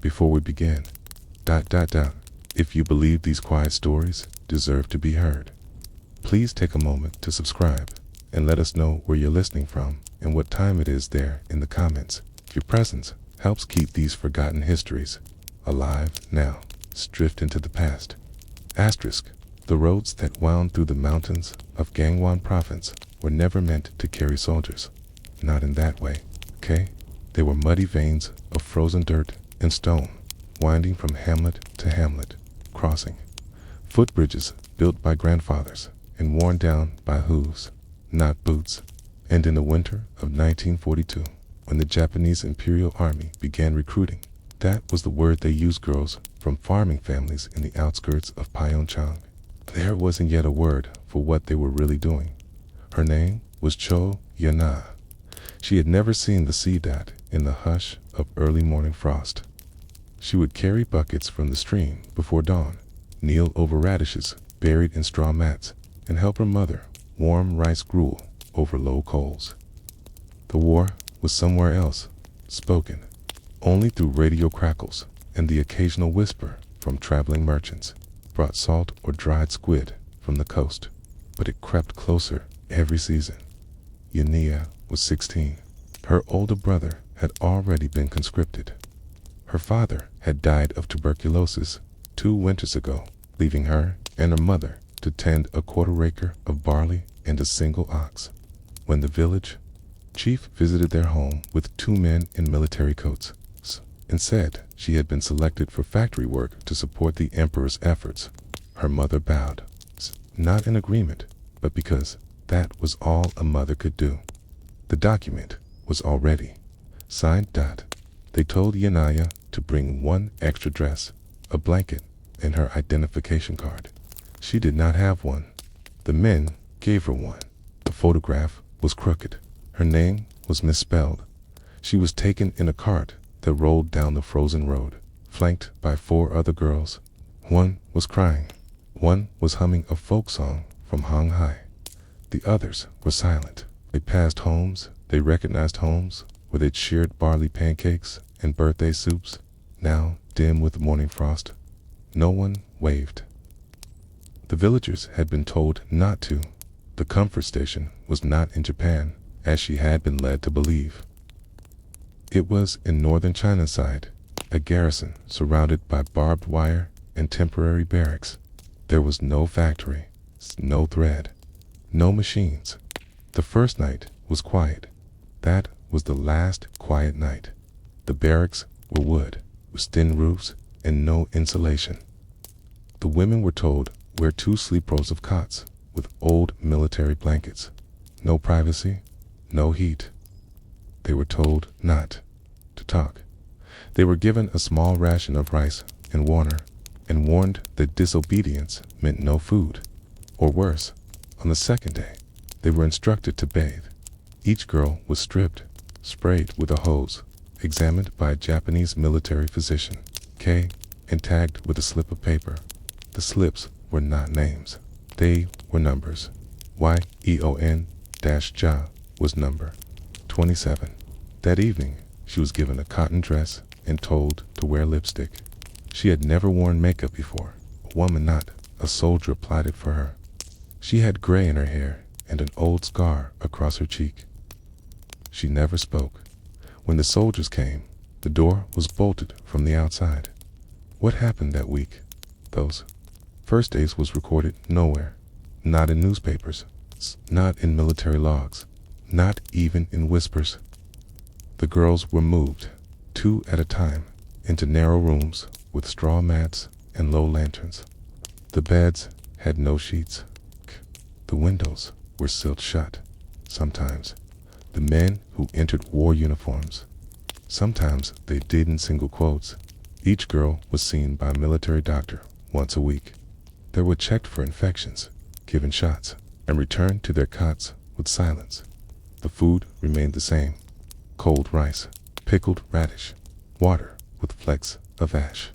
before we begin, if you believe these quiet stories deserve to be heard, please take a moment to subscribe and let us know where you're listening from and what time it is there in the comments. Your presence helps keep these forgotten histories alive now. Drift into the past. Asterisk. The roads that wound through the mountains of Gangwon province were never meant to carry soldiers. Not in that way, okay? They were muddy veins of frozen dirt and stone, winding from hamlet to hamlet, crossing footbridges built by grandfathers and worn down by hooves, not boots. And in the winter of 1942, when the Japanese Imperial Army began recruiting, that was the word they used girls from farming families in the outskirts of Pyeongchang. There wasn't yet a word for what they were really doing. Her name was Cho Yana. She had never seen the sea dot in the hush of early morning frost. She would carry buckets from the stream before dawn, kneel over radishes buried in straw mats, and help her mother warm rice gruel over low coals. The war was somewhere else, spoken only through radio crackles and the occasional whisper from traveling merchants, brought salt or dried squid from the coast. But it crept closer every season. Yania was 16. Her older brother had already been conscripted. Her father had died of tuberculosis 2 winters ago, leaving her and her mother to tend a quarter-acre of barley and a single ox. When the village chief visited their home with 2 men in military coats and said she had been selected for factory work to support the emperor's efforts, her mother bowed, not in agreement, but because that was all a mother could do. The document was already signed. They told Yanaya to bring 1 extra dress, a blanket, and her identification card. She did not have one. The men gave her one. The photograph was crooked. Her name was misspelled. She was taken in a cart that rolled down the frozen road, flanked by 4 other girls. One was crying. One was humming a folk song from Shanghai. The others were silent. They passed homes. They recognized homes where they'd shared barley pancakes and birthday soups, now dim with morning frost. No one waved. The villagers had been told not to. The comfort station was not in Japan, as she had been led to believe. It was in northern China side, a garrison surrounded by barbed wire and temporary barracks. There was no factory, no thread, no machines. The first night was quiet. That was the last quiet night. The barracks were wood, with thin roofs and no insulation. The women were told wear 2 sleep rows of cots with old military blankets. No privacy, no heat. They were told not to talk. They were given a small ration of rice and water, and warned that disobedience meant no food. Or worse, on the second day, they were instructed to bathe. Each girl was stripped, sprayed with a hose, examined by a Japanese military physician, and tagged with a slip of paper. The slips were not names. They were numbers. YEON-JA was number 27. That evening, she was given a cotton dress and told to wear lipstick. She had never worn makeup before. A woman not, a soldier applied it for her. She had gray in her hair and an old scar across her cheek. She never spoke. When the soldiers came, the door was bolted from the outside. What happened that week? Those first days was recorded nowhere. Not in newspapers, not in military logs, not even in whispers. The girls were moved, 2 at a time, into narrow rooms with straw mats and low lanterns. The beds had no sheets. The windows were sealed shut. Sometimes the men who entered wore uniforms. Sometimes they did in single quotes. Each girl was seen by a military doctor once a week. They were checked for infections, given shots, and returned to their cots with silence. The food remained the same: cold rice, pickled radish, water with flecks of ash.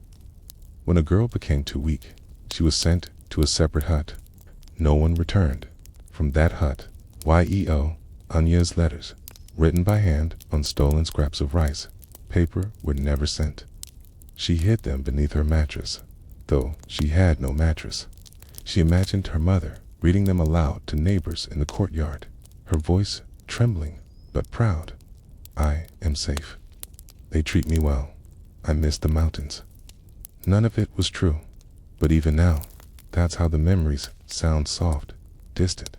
When a girl became too weak, she was sent to a separate hut. No one returned from that hut. YEO, Anya's letters, written by hand on stolen scraps of rice, paper, were never sent. She hid them beneath her mattress, though she had no mattress. She imagined her mother reading them aloud to neighbors in the courtyard, her voice trembling but proud. I am safe. They treat me well. I miss the mountains. None of it was true, but even now, that's how the memories sound, soft, distant,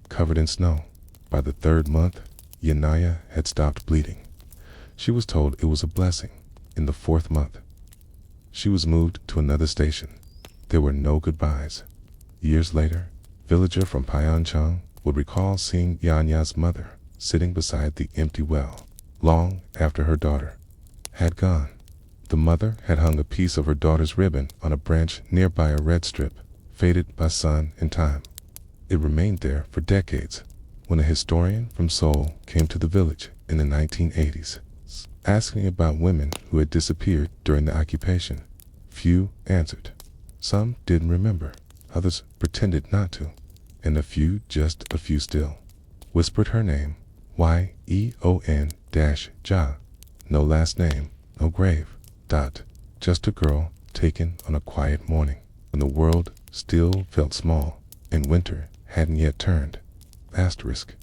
covered in snow. By the 3rd month, Yanaya had stopped bleeding. She was told it was a blessing. In the 4th month, she was moved to another station. There were no goodbyes. Years later, a villager from Pyeongchang would recall seeing Yanya's mother sitting beside the empty well, long after her daughter had gone. The mother had hung a piece of her daughter's ribbon on a branch nearby, a red strip, faded by sun and time. It remained there for decades. When a historian from Seoul came to the village in the 1980s, asking about women who had disappeared during the occupation, few answered. Some didn't remember, others pretended not to, and just a few still, whispered her name, Y-E-O-N-Ja. No last name, no grave. Just a girl taken on a quiet morning, when the world still felt small, and winter hadn't yet turned. Asterisk.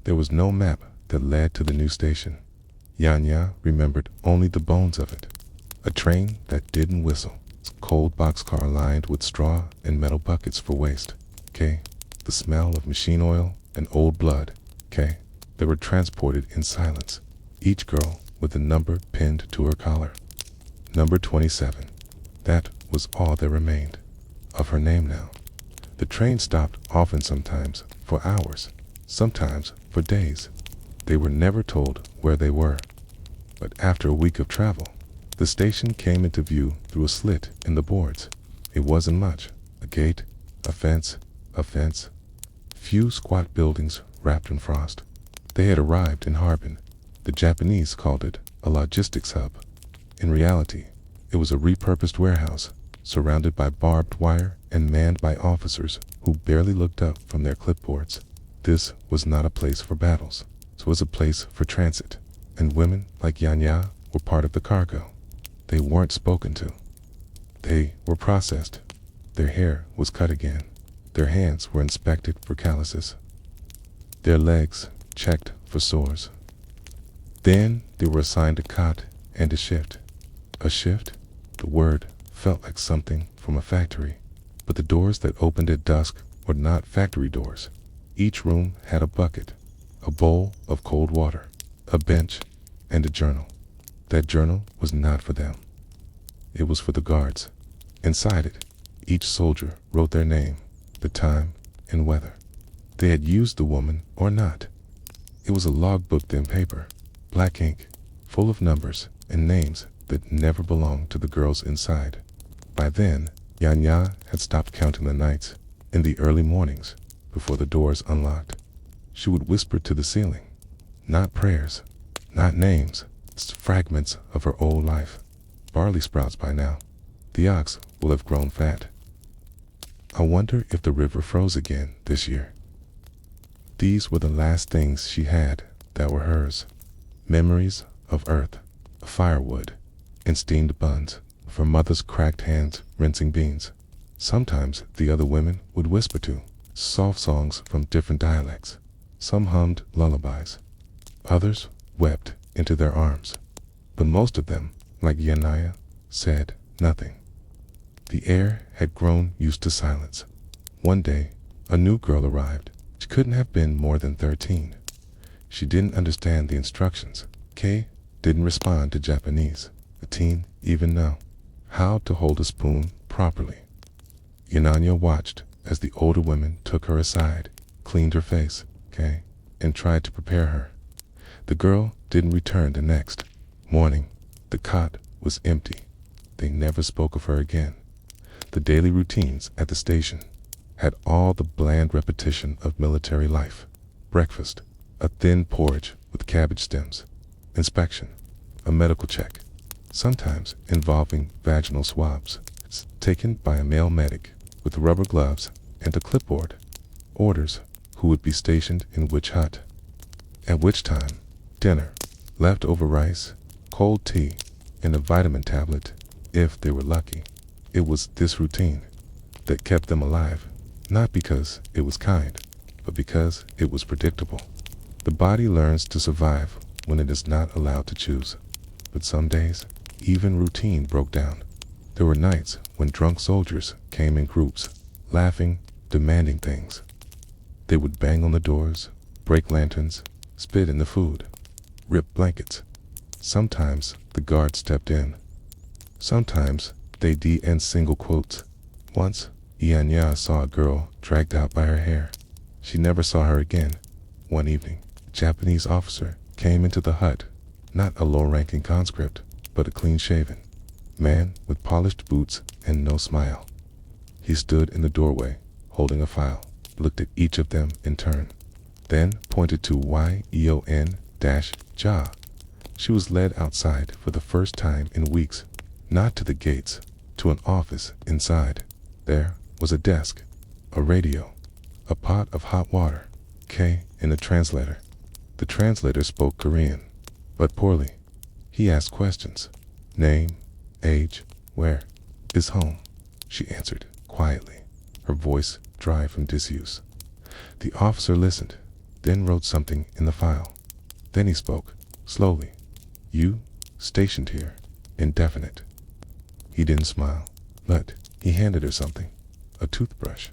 There was no map that led to the new station. Yanya remembered only the bones of it. A train that didn't whistle. Cold boxcar lined with straw and metal buckets for waste. The smell of machine oil and old blood. They were transported in silence, each girl with a number pinned to her collar. Number 27. That was all there remained of her name now. The train stopped often, sometimes for hours, sometimes for days. They were never told where they were. But after a week of travel, the station came into view through a slit in the boards. It wasn't much. A gate, a fence. Few squat buildings wrapped in frost. They had arrived in Harbin. The Japanese called it a logistics hub. In reality, it was a repurposed warehouse, surrounded by barbed wire and manned by officers who barely looked up from their clipboards. This was not a place for battles. It was a place for transit, and women like Yanya were part of the cargo. They weren't spoken to. They were processed. Their hair was cut again. Their hands were inspected for calluses. Their legs checked for sores. Then they were assigned a cot and a shift. A shift? The word felt like something from a factory, but the doors that opened at dusk were not factory doors. Each room had a bucket, a bowl of cold water, a bench, and a journal. That journal was not for them. It was for the guards. Inside it, each soldier wrote their name, the time, and whether they had used the woman or not. It was a logbook in paper, black ink, full of numbers and names that never belonged to the girls inside. By then, Yanya had stopped counting the nights. In the early mornings, before the doors unlocked, she would whisper to the ceiling, not prayers, not names, just fragments of her old life. Barley sprouts by now. The ox will have grown fat. I wonder if the river froze again this year. These were the last things she had that were hers. Memories of earth, firewood, and steamed buns, of her mother's cracked hands rinsing beans. Sometimes the other women would whisper to soft songs from different dialects. Some hummed lullabies. Others wept into their arms. But most of them, like Yanaya, said nothing. The air had grown used to silence. One day, a new girl arrived. She couldn't have been more than 13. She didn't understand the instructions. Kay didn't respond to Japanese. A teen even know how to hold a spoon properly. Yananya watched as the older women took her aside, cleaned her face, and tried to prepare her. The girl didn't return the next morning. The cot was empty. They never spoke of her again. The daily routines at the station had all the bland repetition of military life. Breakfast, a thin porridge with cabbage stems. Inspection, a medical check, sometimes involving vaginal swabs, taken by a male medic with rubber gloves and a clipboard. Orders who would be stationed in which hut. At which time, dinner, leftover rice, cold tea, and a vitamin tablet if they were lucky. It was this routine that kept them alive, not because it was kind, but because it was predictable. The body learns to survive when it is not allowed to choose. But some days, even routine broke down. There were nights when drunk soldiers came in groups, laughing, demanding things. They would bang on the doors, break lanterns, spit in the food, rip blankets. Sometimes the guard stepped in. Sometimes they DN single quotes. Once, Ianya saw a girl dragged out by her hair. She never saw her again. One evening, a Japanese officer came into the hut, not a low-ranking conscript, but a clean-shaven man with polished boots and no smile. He stood in the doorway, holding a file, looked at each of them in turn, then pointed to Yeon-Ja. She was led outside for the first time in weeks, not to the gates, to an office inside. There was a desk, a radio, a pot of hot water, and a translator. The translator spoke Korean, but poorly. He asked questions. Name, age, where is home? She answered quietly, her voice dry from disuse. The officer listened, then wrote something in the file. Then he spoke, slowly. You, stationed here, indefinite. He didn't smile, but he handed her something, a toothbrush.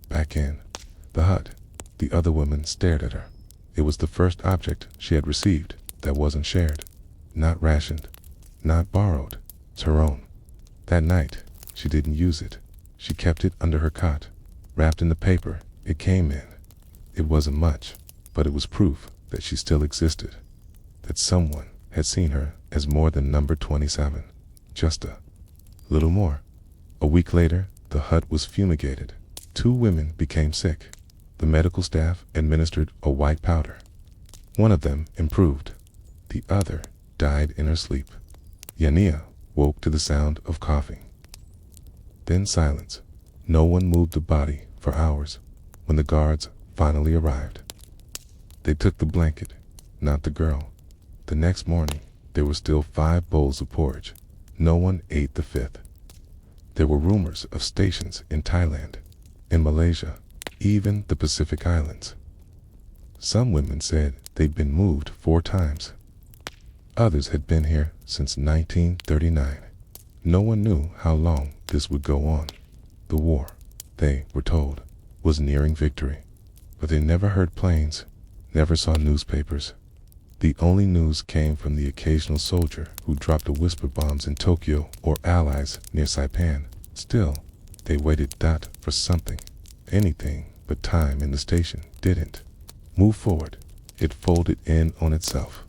Back in the hut, the other women stared at her. It was the first object she had received that wasn't shared, not rationed, not borrowed. It's her own. That night, she didn't use it. She kept it under her cot, wrapped in the paper it came in. It wasn't much, but it was proof that she still existed, that someone had seen her as more than number 27, just a little more. A week later, the hut was fumigated. 2 women became sick. The medical staff administered a white powder. One of them improved. The other died in her sleep. Yania woke to the sound of coughing. Then silence. No one moved the body for hours. When the guards finally arrived, they took the blanket, not the girl. The next morning, there were still 5 bowls of porridge. No one ate the 5th. There were rumors of stations in Thailand, in Malaysia, even the Pacific Islands. Some women said they'd been moved 4 times. Others had been here since 1939. No one knew how long this would go on. The war, they were told, was nearing victory. But they never heard planes, never saw newspapers. The only news came from the occasional soldier who dropped the whisper bombs in Tokyo or allies near Saipan. Still, they waited for something. Anything but time in the station didn't move forward. It folded in on itself.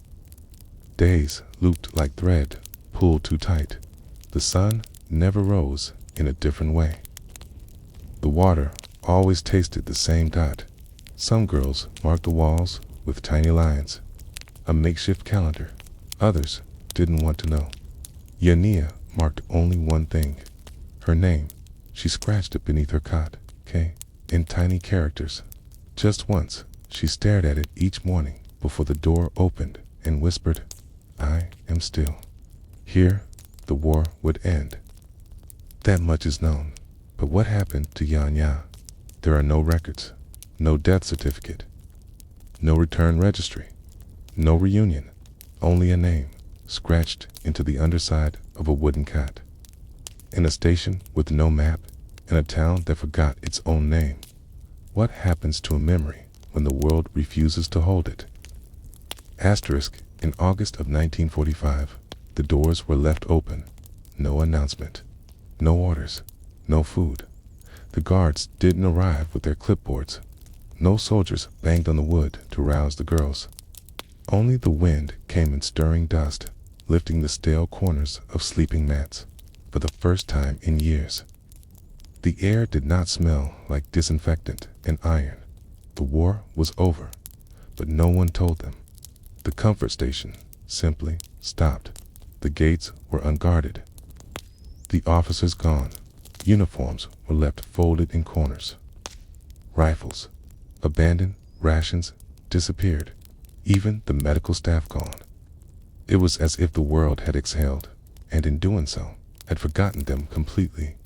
Days looped like thread, pulled too tight. The sun never rose in a different way. The water always tasted the same dot. Some girls marked the walls with tiny lines, a makeshift calendar. Others didn't want to know. Yania marked only one thing, her name. She scratched it beneath her cot, in tiny characters. Just once, she stared at it each morning before the door opened and whispered, I am still. Here, the war would end. That much is known. But what happened to Yanya? There are no records, no death certificate, no return registry, no reunion, only a name scratched into the underside of a wooden cot. In a station with no map, in a town that forgot its own name. What happens to a memory when the world refuses to hold it? Asterisk, in August of 1945, the doors were left open. No announcement, no orders, no food. The guards didn't arrive with their clipboards. No soldiers banged on the wood to rouse the girls. Only the wind came in stirring dust, lifting the stale corners of sleeping mats. For the first time in years, the air did not smell like disinfectant and iron. The war was over, but no one told them. The comfort station simply stopped. The gates were unguarded. The officers gone. Uniforms were left folded in corners. Rifles, abandoned, rations disappeared. Even the medical staff gone. It was as if the world had exhaled, and in doing so, had forgotten them completely.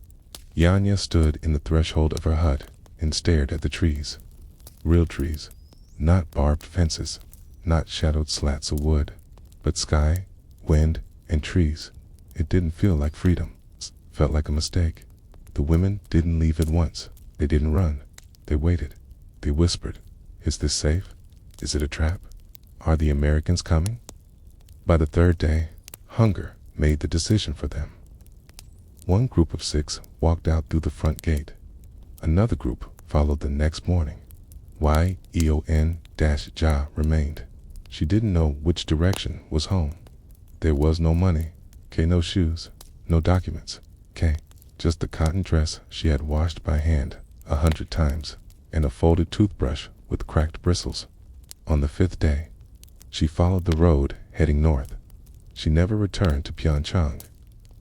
Yanya stood in the threshold of her hut and stared at the trees. Real trees, not barbed fences, not shadowed slats of wood, but sky, wind, and trees. It didn't feel like freedom. It felt like a mistake. The women didn't leave at once. They didn't run. They waited. They whispered, "Is this safe? Is it a trap? Are the Americans coming?" By the third day, hunger made the decision for them. One group of 6 walked out through the front gate. Another group followed the next morning. Yeon-Ja remained. She didn't know which direction was home. There was no money, no shoes, no documents, just the cotton dress she had washed by hand 100 times, and a folded toothbrush with cracked bristles. On the 5th day, she followed the road heading north. She never returned to Pyeongchang.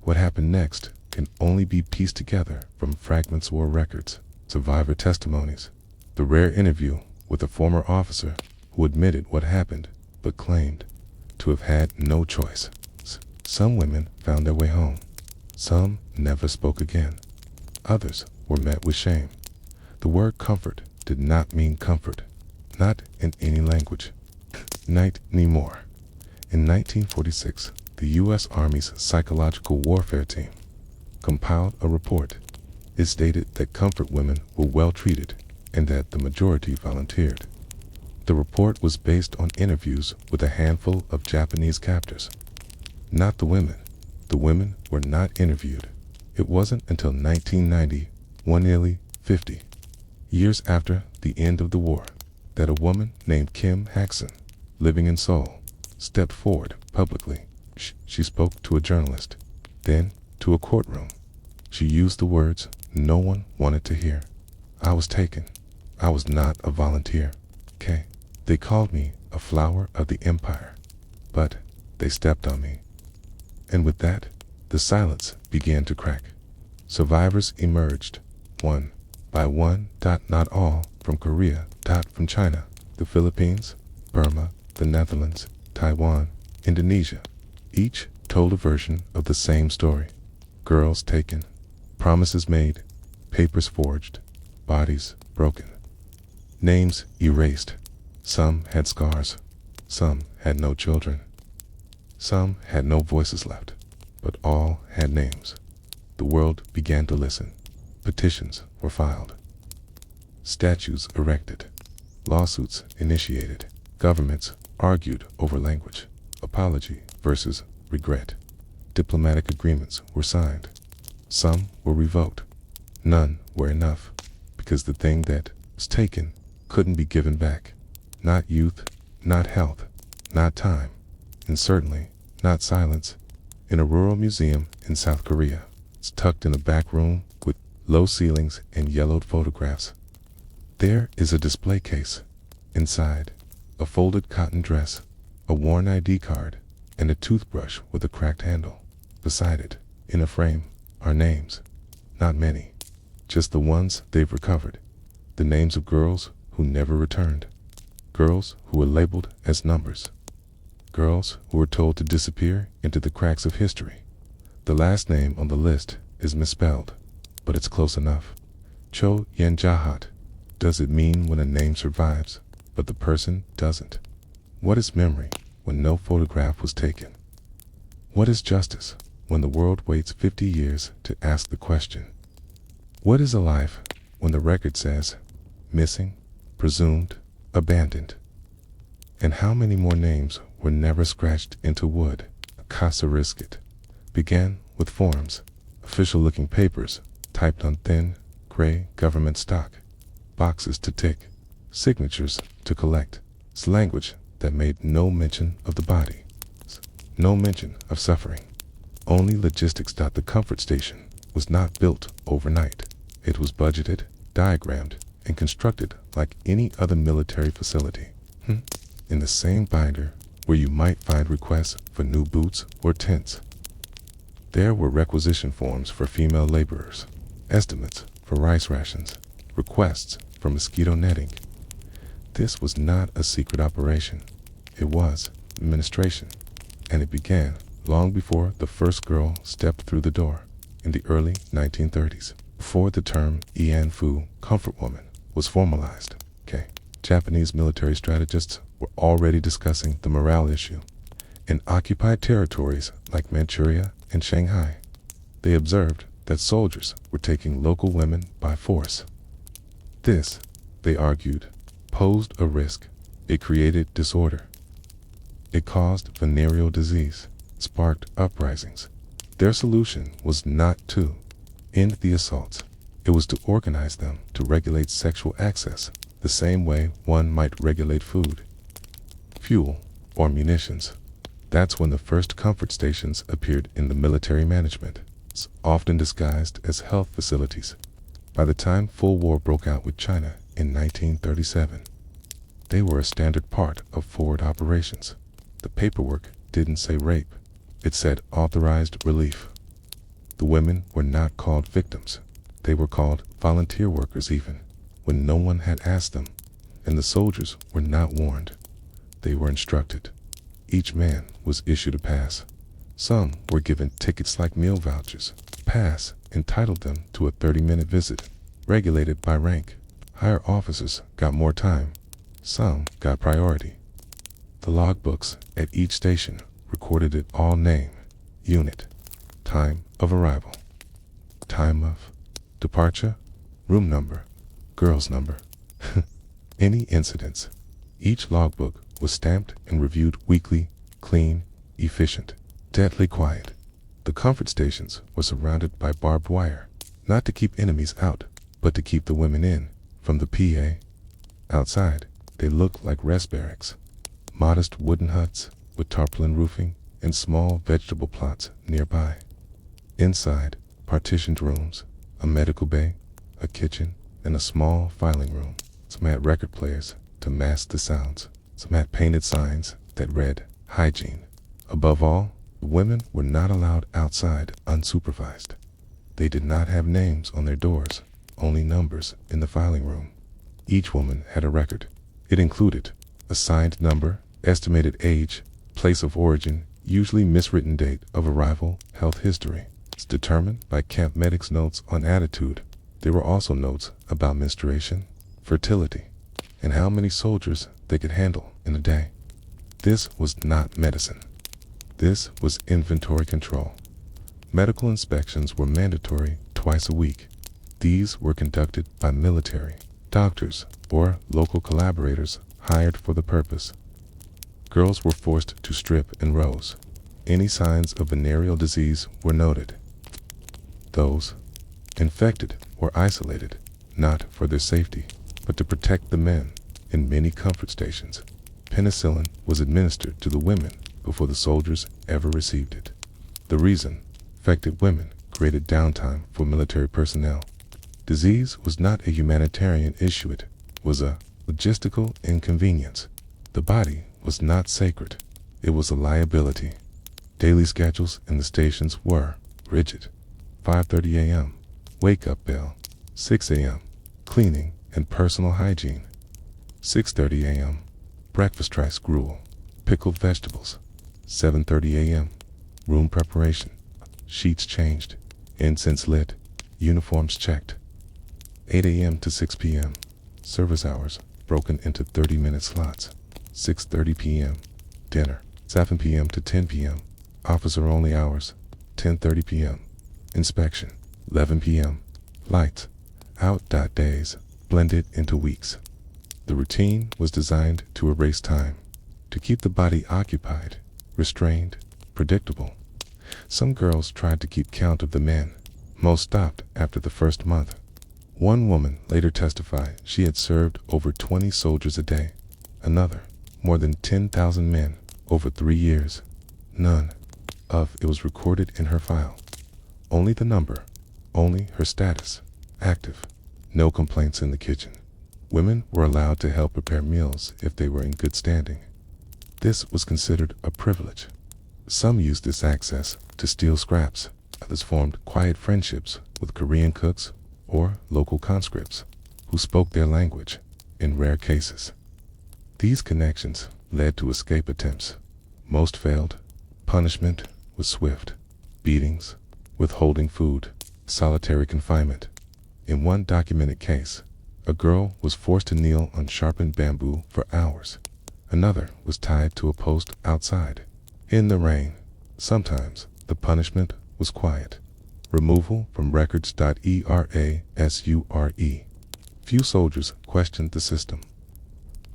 What happened next can only be pieced together from fragments or records, survivor testimonies, the rare interview with a former officer who admitted what happened but claimed to have had no choice. Some women found their way home. Some never spoke again. Others were met with shame. The word comfort did not mean comfort, not in any language. Night anymore. In 1946, the U.S. Army's psychological warfare team compiled a report. It stated that comfort women were well treated and that the majority volunteered. The report was based on interviews with a handful of Japanese captors. Not the women. The women were not interviewed. It wasn't until 1990, nearly 50 years after the end of the war, that a woman named Kim Hakson, living in Seoul, stepped forward publicly. She spoke to a journalist, then to a courtroom. She used the words no one wanted to hear. "I was taken. I was not a volunteer. They called me a flower of the empire, but they stepped on me." And with that, the silence began to crack. Survivors emerged, one by one, not all from Korea, from China, the Philippines, Burma, the Netherlands, Taiwan, Indonesia. Each told a version of the same story. Girls taken, promises made, papers forged, bodies broken, names erased. Some had scars. Some had no children. Some had no voices left, but all had names. The world began to listen. Petitions were filed. Statues erected. Lawsuits initiated. Governments argued over language. Apology versus regret. Diplomatic agreements were signed. Some were revoked. None were enough, because the thing that was taken couldn't be given back. Not youth, not health, not time, and certainly not silence. In a rural museum in South Korea, it's tucked in a back room with low ceilings and yellowed photographs. There is a display case. Inside, a folded cotton dress, a worn ID card, and a toothbrush with a cracked handle. Beside it, in a frame, are names. Not many, just the ones they've recovered. The names of girls who never returned. Girls who were labeled as numbers. Girls who were told to disappear into the cracks of history. The last name on the list is misspelled, but it's close enough. Cho Yen Jahat. Does it mean when a name survives, but the person doesn't? What is memory when no photograph was taken? What is justice when the world waits 50 years to ask the question? What is a life when the record says missing, presumed, abandoned? And how many more names were never scratched into wood? Casa Risket began with forms, official-looking papers typed on thin, gray government stock, boxes to tick, signatures to collect. It's language that made no mention of the body, no mention of suffering, only logistics. The comfort station was not built overnight. It was budgeted, diagrammed, and constructed like any other military facility. In the same binder where you might find requests for new boots or tents. There were requisition forms for female laborers, estimates for rice rations, requests for mosquito netting. This was not a secret operation. It was administration, and it began long before the first girl stepped through the door. in the early 1930s, before the term Ian Fu, comfort woman, was formalized. Japanese military strategists were already discussing the morale issue. In occupied territories like Manchuria and Shanghai, they observed that soldiers were taking local women by force. This, they argued, posed a risk. It created disorder. It caused venereal disease, sparked uprisings. Their solution was not to end the assaults. It was to organize them to regulate sexual access, the same way one might regulate food, fuel, or munitions. That's when the first comfort stations appeared in the military management, often disguised as health facilities. By the time full war broke out with China in 1937, they were a standard part of forward operations. The paperwork didn't say rape, it said authorized relief. The women were not called victims. They were called volunteer workers even when no one had asked them, and the soldiers were not warned. They were instructed. Each man was issued a pass. Some were given tickets like meal vouchers. Pass entitled them to a 30-minute visit, regulated by rank. Higher officers got more time. Some got priority. The logbooks at each station recorded it all: name, unit, time of arrival, time of departure, room number, girl's number, any incidents. Each logbook was stamped and reviewed weekly, clean, efficient, deadly quiet. The comfort stations were surrounded by barbed wire, not to keep enemies out, but to keep the women in. From the PA outside, they looked like rest barracks. Modest wooden huts with tarpaulin roofing and small vegetable plots nearby. Inside, partitioned rooms, a medical bay, a kitchen, and a small filing room. Some had record players to mask the sounds. Some had painted signs that read, hygiene. Above all, the women were not allowed outside unsupervised. They did not have names on their doors, only numbers in the filing room. Each woman had a record. It included assigned number, estimated age, place of origin, usually miswritten date of arrival, health history. It's determined by camp medics' notes on attitude. There were also notes about menstruation, fertility, and how many soldiers they could handle in a day. This was not medicine. This was inventory control. Medical inspections were mandatory twice a week. These were conducted by military, doctors, or local collaborators hired for the purpose. Girls were forced to strip in rows. Any signs of venereal disease were noted. Those infected were isolated, not for their safety, but to protect the men. In many comfort stations, penicillin was administered to the women before the soldiers ever received it. The reason: infected women created downtime for military personnel. Disease was not a humanitarian issue, it was a logistical inconvenience. The body was not sacred, it was a liability. Daily schedules in the stations were rigid. 5:30 a.m., wake-up bell. 6 a.m., cleaning and personal hygiene. 6:30 a.m., breakfast rice gruel, pickled vegetables. 7:30 a.m., room preparation, sheets changed, incense lit, uniforms checked. 8 a.m. to 6 p.m., service hours broken into 30-minute slots. 6:30 p.m., dinner. 7 p.m. to 10 p.m., officer-only hours. 10:30 p.m., inspection. 11 p.m., lights. Out. Days blended into weeks. The routine was designed to erase time, to keep the body occupied, restrained, predictable. Some girls tried to keep count of the men. Most stopped after the first month. One woman later testified she had served over 20 soldiers a day. Another, more than 10,000 men over 3 years. None of it was recorded in her file. Only the number, only her status, active. No complaints in the kitchen. Women were allowed to help prepare meals if they were in good standing. This was considered a privilege. Some used this access to steal scraps. Others formed quiet friendships with Korean cooks or local conscripts who spoke their language in rare cases. These connections led to escape attempts. Most failed. Punishment was swift. Beatings, withholding food, solitary confinement. In one documented case, a girl was forced to kneel on sharpened bamboo for hours. Another was tied to a post outside, in the rain. Sometimes the punishment was quiet. Removal from records. Erasure. Few soldiers questioned the system.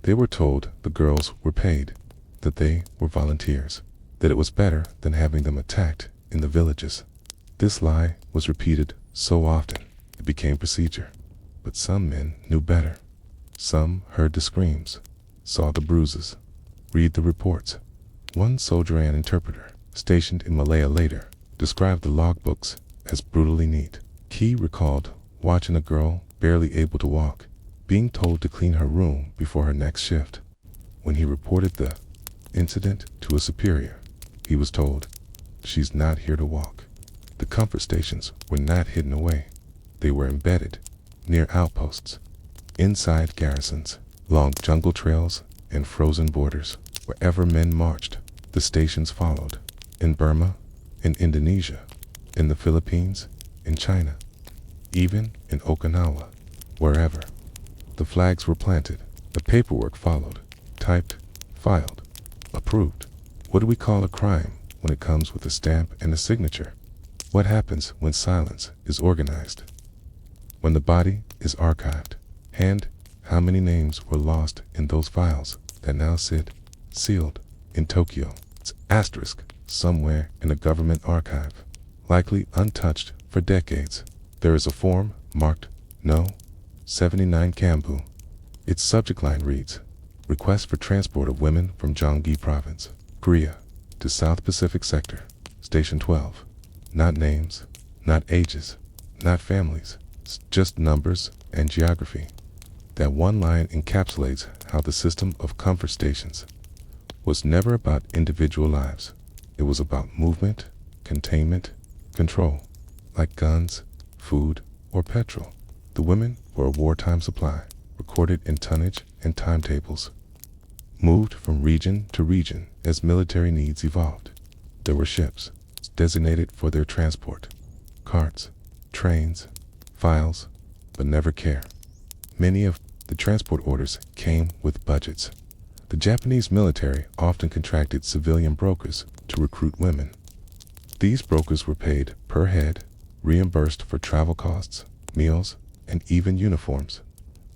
They were told the girls were paid, that they were volunteers, that it was better than having them attacked in the villages. This lie was repeated so often it became procedure. But some men knew better. Some heard the screams, saw the bruises, read the reports. One soldier and interpreter, stationed in Malaya later, described the logbooks as brutally neat. He recalled watching a girl barely able to walk, being told to clean her room before her next shift. When he reported the incident to a superior, he was told, "She's not here to walk." The comfort stations were not hidden away. They were embedded near outposts, inside garrisons, along jungle trails and frozen borders. Wherever men marched, the stations followed. In Burma, in Indonesia, in the Philippines, in China, even in Okinawa, wherever. The flags were planted, the paperwork followed, typed, filed, approved. What do we call a crime when it comes with a stamp and a signature? What happens when silence is organized? When the body is archived? And how many names were lost in those files that now sit, sealed, in Tokyo? It's asterisk, somewhere in a government archive, likely untouched for decades. There is a form marked No. 79 Kambu. Its subject line reads, "Request for transport of women from Gyeonggi Province, Korea, to South Pacific Sector, Station 12. Not names, not ages, not families, just numbers and geography." That one line encapsulates how the system of comfort stations was never about individual lives. It was about movement, containment, control, like guns, food, or petrol. The women were a wartime supply, recorded in tonnage and timetables, moved from region to region as military needs evolved. There were ships designated for their transport, carts, trains, files, but never care. Many of the transport orders came with budgets. The Japanese military often contracted civilian brokers to recruit women. These brokers were paid per head, reimbursed for travel costs, meals, and even uniforms.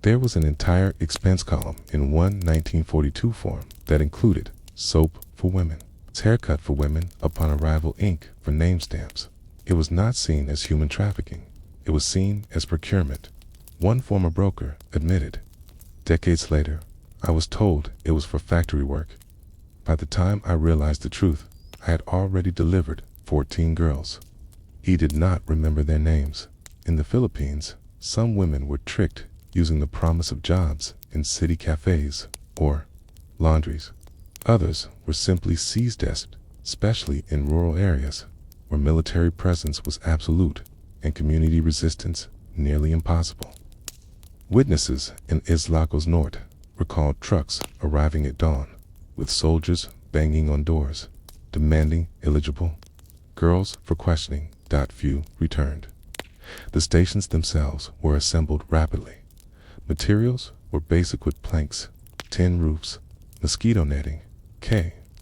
There was an entire expense column in one 1942 form that included soap for women, haircut for women upon arrival, ink for name stamps. It was not seen as human trafficking. It was seen as procurement. One former broker admitted, "Decades later, I was told it was for factory work. By the time I realized the truth, I had already delivered 14 girls." He did not remember their names. In the Philippines, some women were tricked using the promise of jobs in city cafes or laundries. Others were simply seized, especially in rural areas where military presence was absolute and community resistance nearly impossible. Witnesses in Islacos Norte recalled trucks arriving at dawn, with soldiers banging on doors, demanding eligible girls for questioning. Few returned. The stations themselves were assembled rapidly. Materials were basic wood planks, tin roofs, mosquito netting.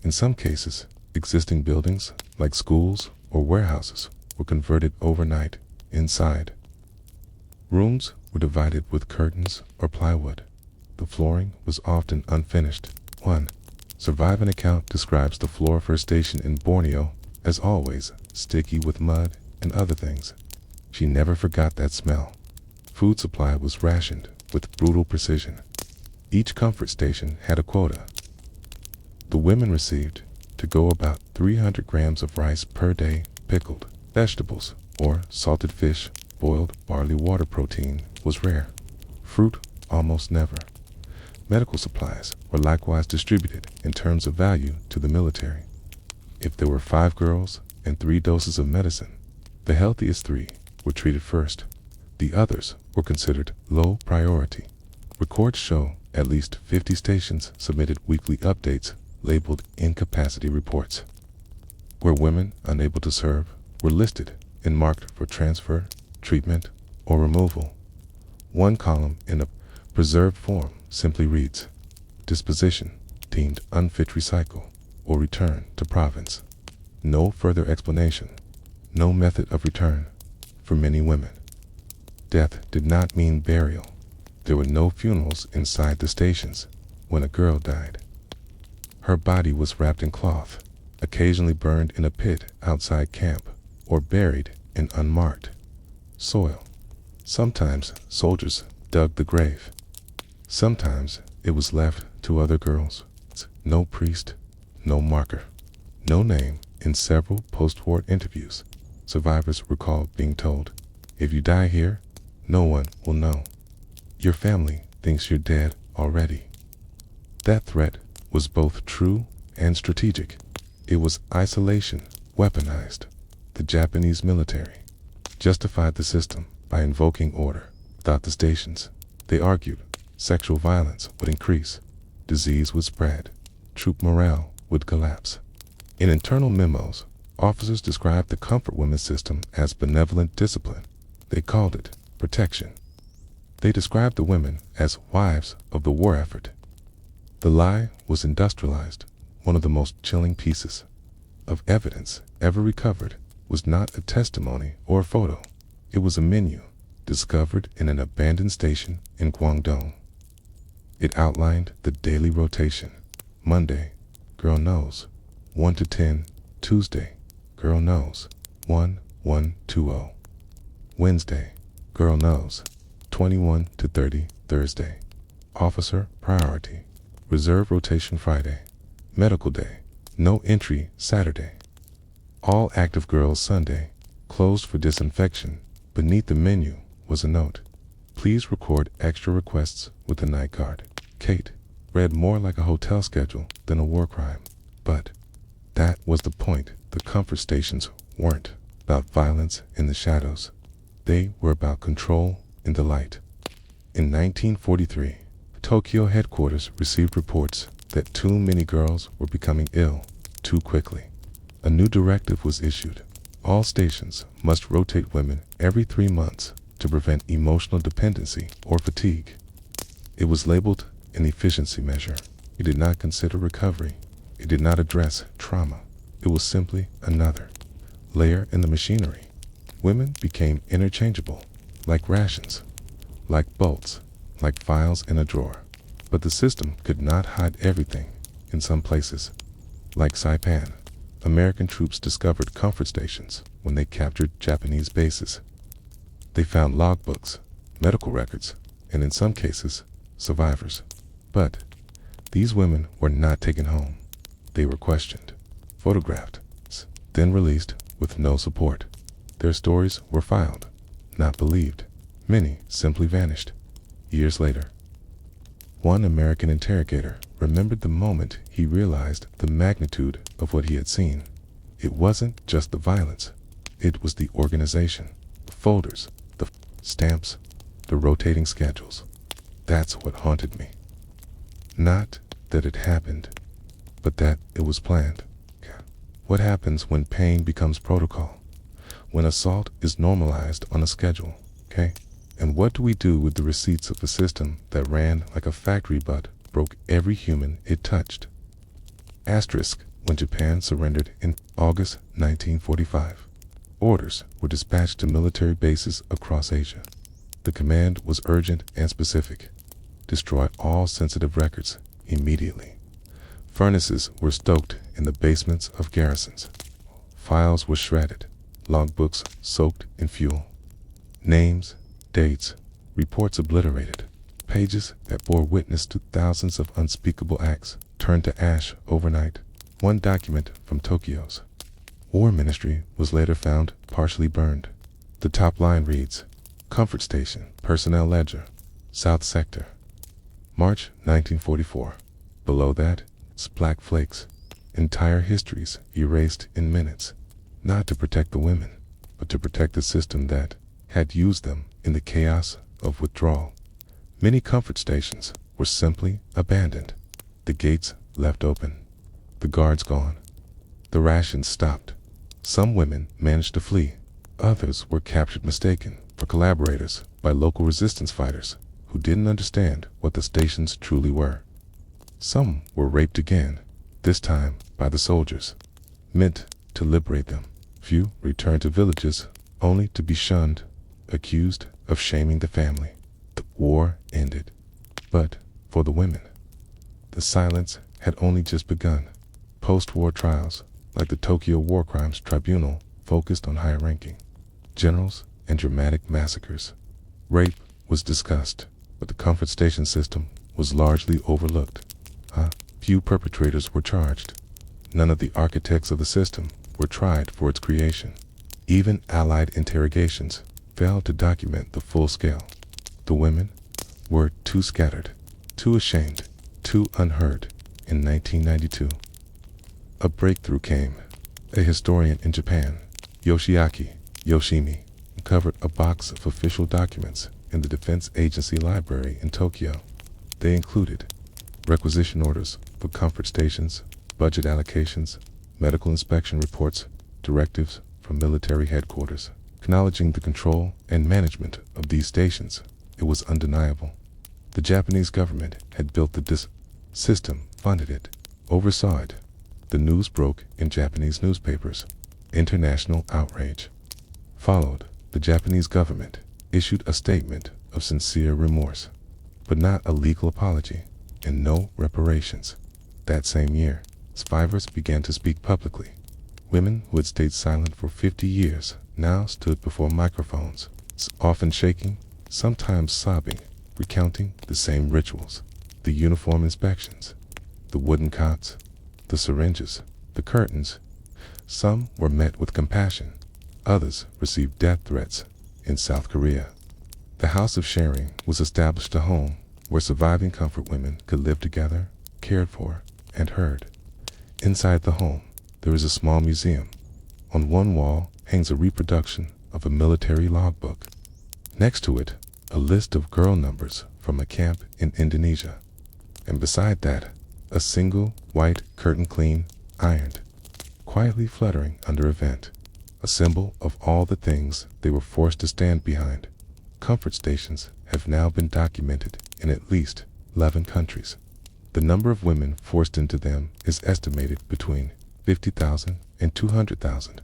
In some cases, existing buildings, like schools or warehouses, were converted overnight. Inside, rooms were divided with curtains or plywood. The flooring was often unfinished. One surviving account describes the floor of her station in Borneo as always sticky with mud and other things. She never forgot that smell. Food supply was rationed with brutal precision. Each comfort station had a quota. The women received to go about 300 grams of rice per day, pickled vegetables or salted fish, boiled barley water. Protein was rare. Fruit almost never. Medical supplies were likewise distributed in terms of value to the military. If there were 5 girls and 3 doses of medicine, the healthiest 3 were treated first. The others were considered low priority. Records show at least 50 stations submitted weekly updates labeled incapacity reports, where women unable to serve were listed and marked for transfer, treatment, or removal. One column in a preserved form simply reads, disposition, deemed unfit recycle, or return to province. No further explanation, no method of return. For many women, death did not mean burial. There were no funerals inside the stations when a girl died. Her body was wrapped in cloth, occasionally burned in a pit outside camp, or buried in unmarked soil. Sometimes soldiers dug the grave. Sometimes it was left to other girls. No priest, no marker, no name. In several post-war interviews, survivors recall being told, if you die here, no one will know. Your family thinks you're dead already. That threat was both true and strategic. It was isolation weaponized. The Japanese military justified the system by invoking order. Without the stations, they argued, sexual violence would increase, disease would spread, troop morale would collapse. In internal memos, officers described the comfort women's system as benevolent discipline. They called it protection. They described the women as wives of the war effort. The lie was industrialized. One of the most chilling pieces of evidence ever recovered was not a testimony or a photo. It was a menu discovered in an abandoned station in Guangdong. It outlined the daily rotation. Monday, girl knows, 1 to 10, Tuesday, girl knows, 1-1-20. Wednesday, girl knows, 21 to 30, Thursday. Officer priority, reserve rotation Friday. Medical day, no entry Saturday. All active girls Sunday, closed for disinfection. Beneath the menu was a note. Please record extra requests with the night guard. Kate read more like a hotel schedule than a war crime. But that was the point. The comfort stations weren't about violence in the shadows. They were about control in the light. In 1943, Tokyo headquarters received reports that too many girls were becoming ill too quickly. A new directive was issued. All stations must rotate women every 3 months to prevent emotional dependency or fatigue. It was labeled an efficiency measure. It did not consider recovery. It did not address trauma. It was simply another layer in the machinery. Women became interchangeable, like rations, like bolts, like files in a drawer. But the system could not hide everything. In some places, like Saipan, American troops discovered comfort stations when they captured Japanese bases. They found logbooks, medical records, and in some cases, survivors. But these women were not taken home. They were questioned, photographed, then released with no support. Their stories were filed, not believed. Many simply vanished. Years later, one American interrogator remembered the moment he realized the magnitude of what he had seen. It wasn't just the violence. It was the organization, the folders, the stamps, the rotating schedules. That's what haunted me. Not that it happened, but that it was planned. What happens when pain becomes protocol? When assault is normalized on a schedule, okay? And what do we do with the receipts of a system that ran like a factory but broke every human it touched? Asterisk, when Japan surrendered in August 1945, orders were dispatched to military bases across Asia. The command was urgent and specific. Destroy all sensitive records immediately. Furnaces were stoked in the basements of garrisons. Files were shredded, logbooks soaked in fuel. Names, dates, reports obliterated. Pages that bore witness to thousands of unspeakable acts turned to ash overnight. One document from Tokyo's War Ministry was later found partially burned. The top line reads, Comfort Station, Personnel Ledger, South Sector, March 1944. Below that, it's black flakes. Entire histories erased in minutes. Not to protect the women, but to protect the system that had used them in the chaos of withdrawal. Many comfort stations were simply abandoned. The gates left open. The guards gone. The rations stopped. Some women managed to flee. Others were captured mistaken for collaborators by local resistance fighters who didn't understand what the stations truly were. Some were raped again, this time by the soldiers, meant to liberate them. Few returned to villages only to be shunned, accused of shaming the family. The war ended. But for the women, the silence had only just begun. Post-war trials, like the Tokyo War Crimes Tribunal, focused on high-ranking generals and dramatic massacres. Rape was discussed, but the comfort station system was largely overlooked. Few perpetrators were charged. None of the architects of the system were tried for its creation. Even Allied interrogations failed to document the full scale. The women were too scattered, too ashamed, too unheard. In 1992, a breakthrough came. A historian in Japan, Yoshiaki Yoshimi, uncovered a box of official documents in the Defense Agency Library in Tokyo. They included requisition orders for comfort stations, budget allocations, medical inspection reports, directives from military headquarters. Acknowledging the control and management of these stations, it was undeniable. The Japanese government had built the system, funded it, oversaw it. The news broke in Japanese newspapers. International outrage followed. The Japanese government issued a statement of sincere remorse, but not a legal apology, and no reparations. That same year, survivors began to speak publicly. Women who had stayed silent for 50 years now stood before microphones, often shaking, sometimes sobbing, recounting the same rituals: the uniform inspections, the wooden cots, the syringes, the curtains. Some were met with compassion. Others received death threats. In South Korea, the House of Sharing was established, a home where surviving comfort women could live together, cared for, and heard. Inside the home, there is a small museum. On one wall hangs a reproduction of a military logbook. Next to it, a list of girl numbers from a camp in Indonesia. And beside that, a single white curtain, clean, ironed, quietly fluttering under a vent, a symbol of all the things they were forced to stand behind. Comfort stations have now been documented in at least 11 countries. The number of women forced into them is estimated between 50,000 and 200,000.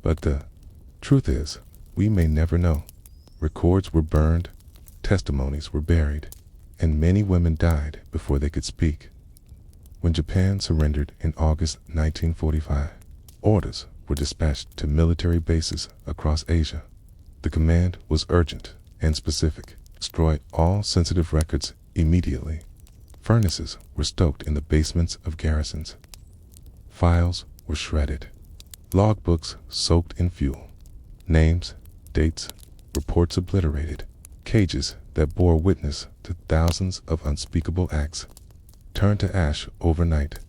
But the truth is, we may never know. Records were burned, testimonies were buried, and many women died before they could speak. When Japan surrendered in August 1945, orders were dispatched to military bases across Asia. The command was urgent and specific: destroy all sensitive records immediately. Furnaces were stoked in the basements of garrisons. Files were shredded. Logbooks soaked in fuel. Names, dates, reports obliterated. Cages that bore witness to thousands of unspeakable acts turned to ash overnight.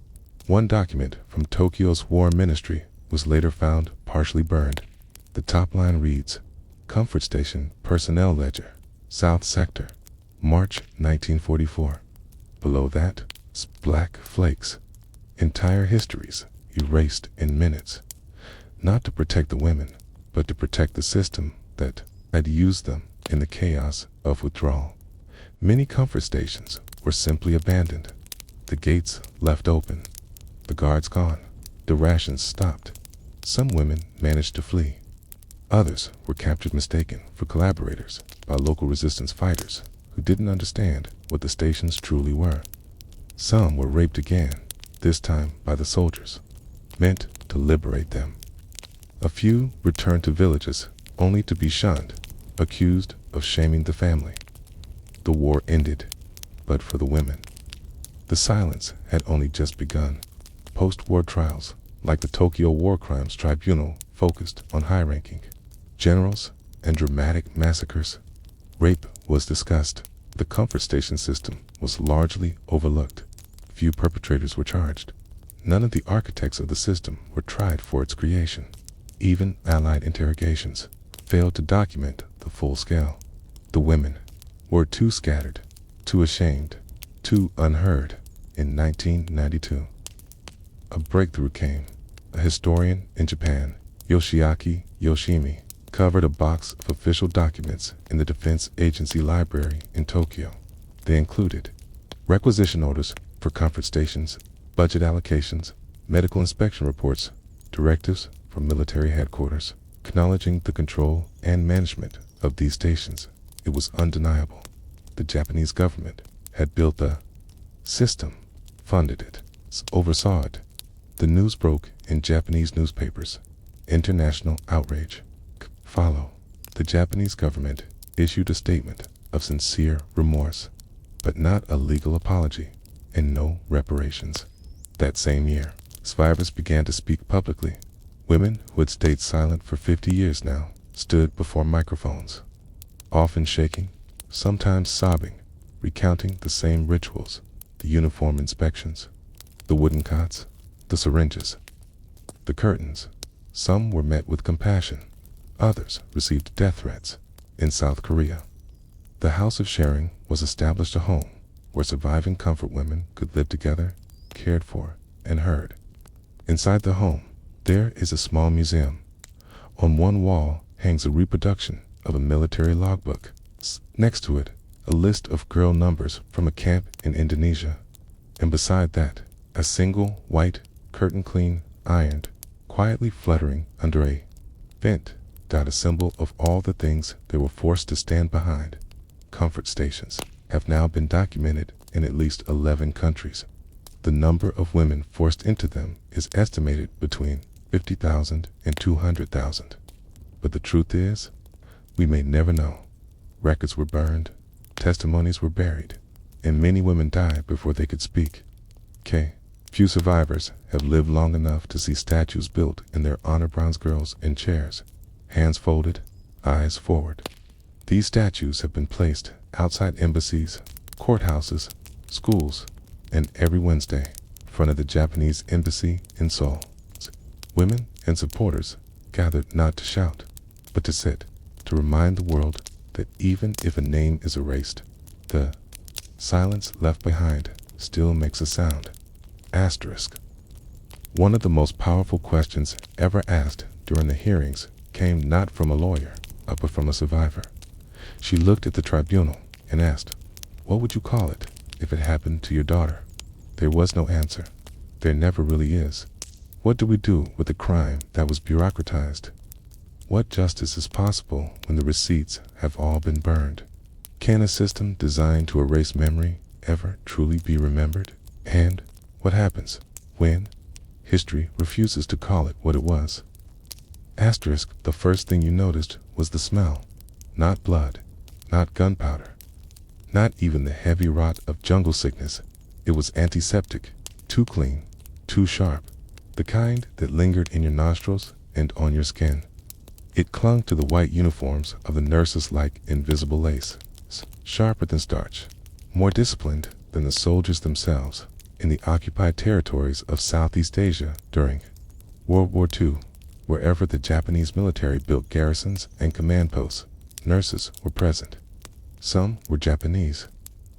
One document from Tokyo's war ministry was later found partially burned. The top line reads, "Comfort Station Personnel Ledger, South Sector, March 1944. Below that, black flakes. Entire histories erased in minutes. Not to protect the women, but to protect the system that had used them in the chaos of withdrawal. Many comfort stations were simply abandoned. The gates left open. The guards gone. The rations stopped. Some women managed to flee. Others were captured mistaken for collaborators by local resistance fighters who didn't understand what the stations truly were. Some were raped again, this time by the soldiers, meant to liberate them. A few returned to villages only to be shunned, accused of shaming the family. The war ended, but for the women, the silence had only just begun. Post-war trials, like the Tokyo War Crimes Tribunal, focused on high-ranking generals and dramatic massacres. Rape was discussed. The comfort station system was largely overlooked. Few perpetrators were charged. None of the architects of the system were tried for its creation. Even Allied interrogations failed to document the full scale. The women were too scattered, too ashamed, too unheard. In 1992, a breakthrough came. A historian in Japan, Yoshiaki Yoshimi, covered a box of official documents in the Defense Agency Library in Tokyo. They included requisition orders for comfort stations, budget allocations, medical inspection reports, directives from military headquarters, acknowledging the control and management of these stations. It was undeniable. The Japanese government had built a system, funded it, oversaw it. The news broke in Japanese newspapers. International outrage followed. The Japanese government issued a statement of sincere remorse, but not a legal apology, and no reparations. That same year, survivors began to speak publicly. Women who had stayed silent for 50 years now stood before microphones, often shaking, sometimes sobbing, recounting the same rituals, the uniform inspections, the wooden cots, the syringes, the curtains. Some were met with compassion. Others received death threats. In South Korea, the House of Sharing was established, a home where surviving comfort women could live together, cared for, and heard. Inside the home, there is a small museum. On one wall hangs a reproduction of a military logbook. Next to it, a list of girl numbers from a camp in Indonesia. And beside that, a single white curtain, clean, ironed, quietly fluttering under a vent, a symbol of all the things they were forced to stand behind. Comfort stations have now been documented in at least 11 countries. The number of women forced into them is estimated between 50,000 and 200,000. But the truth is, we may never know. Records were burned, testimonies were buried, and many women died before they could speak. Few survivors have lived long enough to see statues built in their honor, bronze girls in chairs, hands folded, eyes forward. These statues have been placed outside embassies, courthouses, schools, and every Wednesday in front of the Japanese embassy in Seoul. Women and supporters gathered not to shout, but to sit, to remind the world that even if a name is erased, the silence left behind still makes a sound. Asterisk. One of the most powerful questions ever asked during the hearings came not from a lawyer, but from a survivor. She looked at the tribunal and asked, "What would you call it if it happened to your daughter?" There was no answer. There never really is. What do we do with a crime that was bureaucratized? What justice is possible when the receipts have all been burned? Can a system designed to erase memory ever truly be remembered? And what happens when history refuses to call it what it was? Asterisk. The first thing you noticed was the smell. Not blood, not gunpowder, not even the heavy rot of jungle sickness. It was antiseptic, too clean, too sharp, the kind that lingered in your nostrils and on your skin. It clung to the white uniforms of the nurses like invisible lace, sharper than starch, more disciplined than the soldiers themselves in the occupied territories of Southeast Asia during World War II. Wherever the Japanese military built garrisons and command posts, nurses were present. Some were Japanese,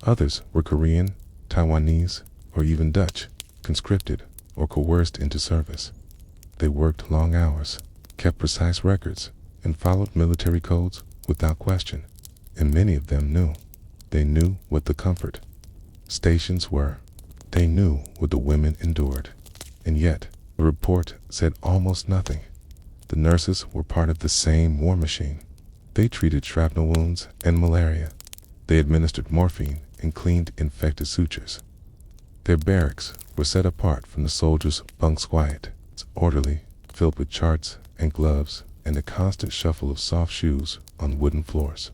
others were Korean, Taiwanese, or even Dutch, conscripted or coerced into service. They worked long hours, kept precise records, and followed military codes without question. And many of them knew. They knew what the comfort stations were. They knew what the women endured. And yet, the report said almost nothing. The nurses were part of the same war machine. They treated shrapnel wounds and malaria. They administered morphine and cleaned infected sutures. Their barracks were set apart from the soldiers' bunks, quiet, orderly, filled with charts and gloves and a constant shuffle of soft shoes on wooden floors.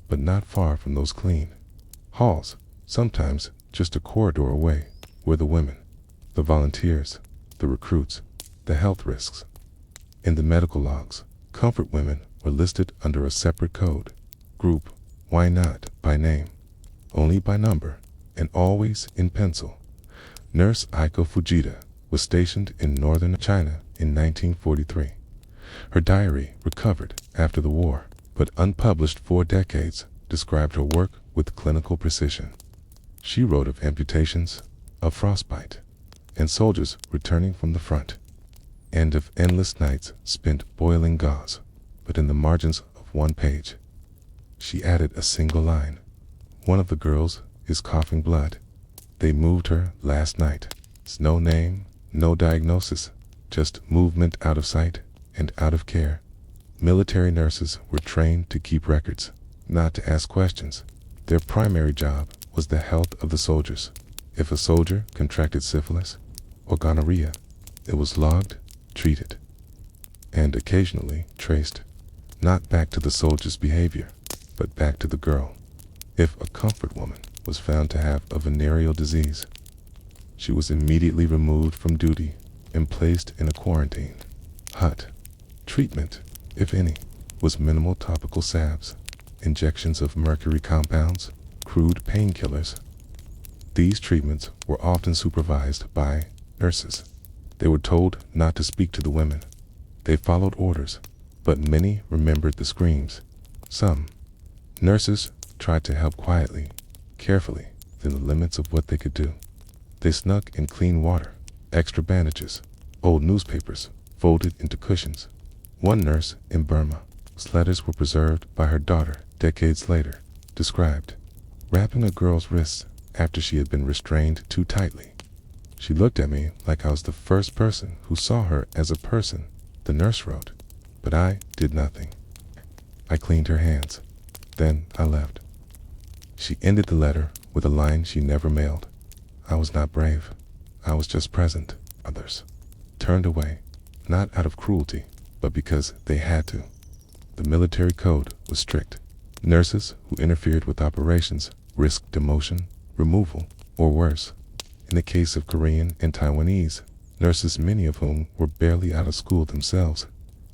But not far from those clean halls, sometimes just a corridor away, were the women, the volunteers, the recruits, the health risks. In the medical logs, comfort women were listed under a separate code, group, why not by name, only by number, and always in pencil. Nurse Aiko Fujita was stationed in northern China in 1943. Her diary, recovered after the war, but unpublished for decades, described her work with clinical precision. She wrote of amputations, of frostbite, and soldiers returning from the front, and of endless nights spent boiling gauze. but in the margins of one page, she added a single line. One of the girls is coughing blood. They moved her last night. No name, no diagnosis, just movement out of sight and out of care. Military nurses were trained to keep records, not to ask questions. Their primary job was the health of the soldiers. If a soldier contracted syphilis or gonorrhea, it was logged, treated, and occasionally traced, not back to the soldier's behavior, but back to the girl. If a comfort woman was found to have a venereal disease, she was immediately removed from duty and placed in a quarantine hut. Treatment, if any, was minimal topical salves, injections of mercury compounds, crude painkillers. These treatments were often supervised by nurses. They were told not to speak to the women. They followed orders, but many remembered the screams. Some nurses tried to help quietly, carefully, within the limits of what they could do. They snuck in clean water, extra bandages, old newspapers folded into cushions. One nurse in Burma, whose letters were preserved by her daughter decades later, described wrapping a girl's wrists after she had been restrained too tightly. She looked at me like I was the first person who saw her as a person, the nurse wrote, but I did nothing. I cleaned her hands. Then I left. She ended the letter with a line she never mailed. I was not brave. I was just present. Others turned away, not out of cruelty, but because they had to. The military code was strict. Nurses who interfered with operations risked demotion, removal, or worse. In the case of Korean and Taiwanese nurses, many of whom were barely out of school themselves,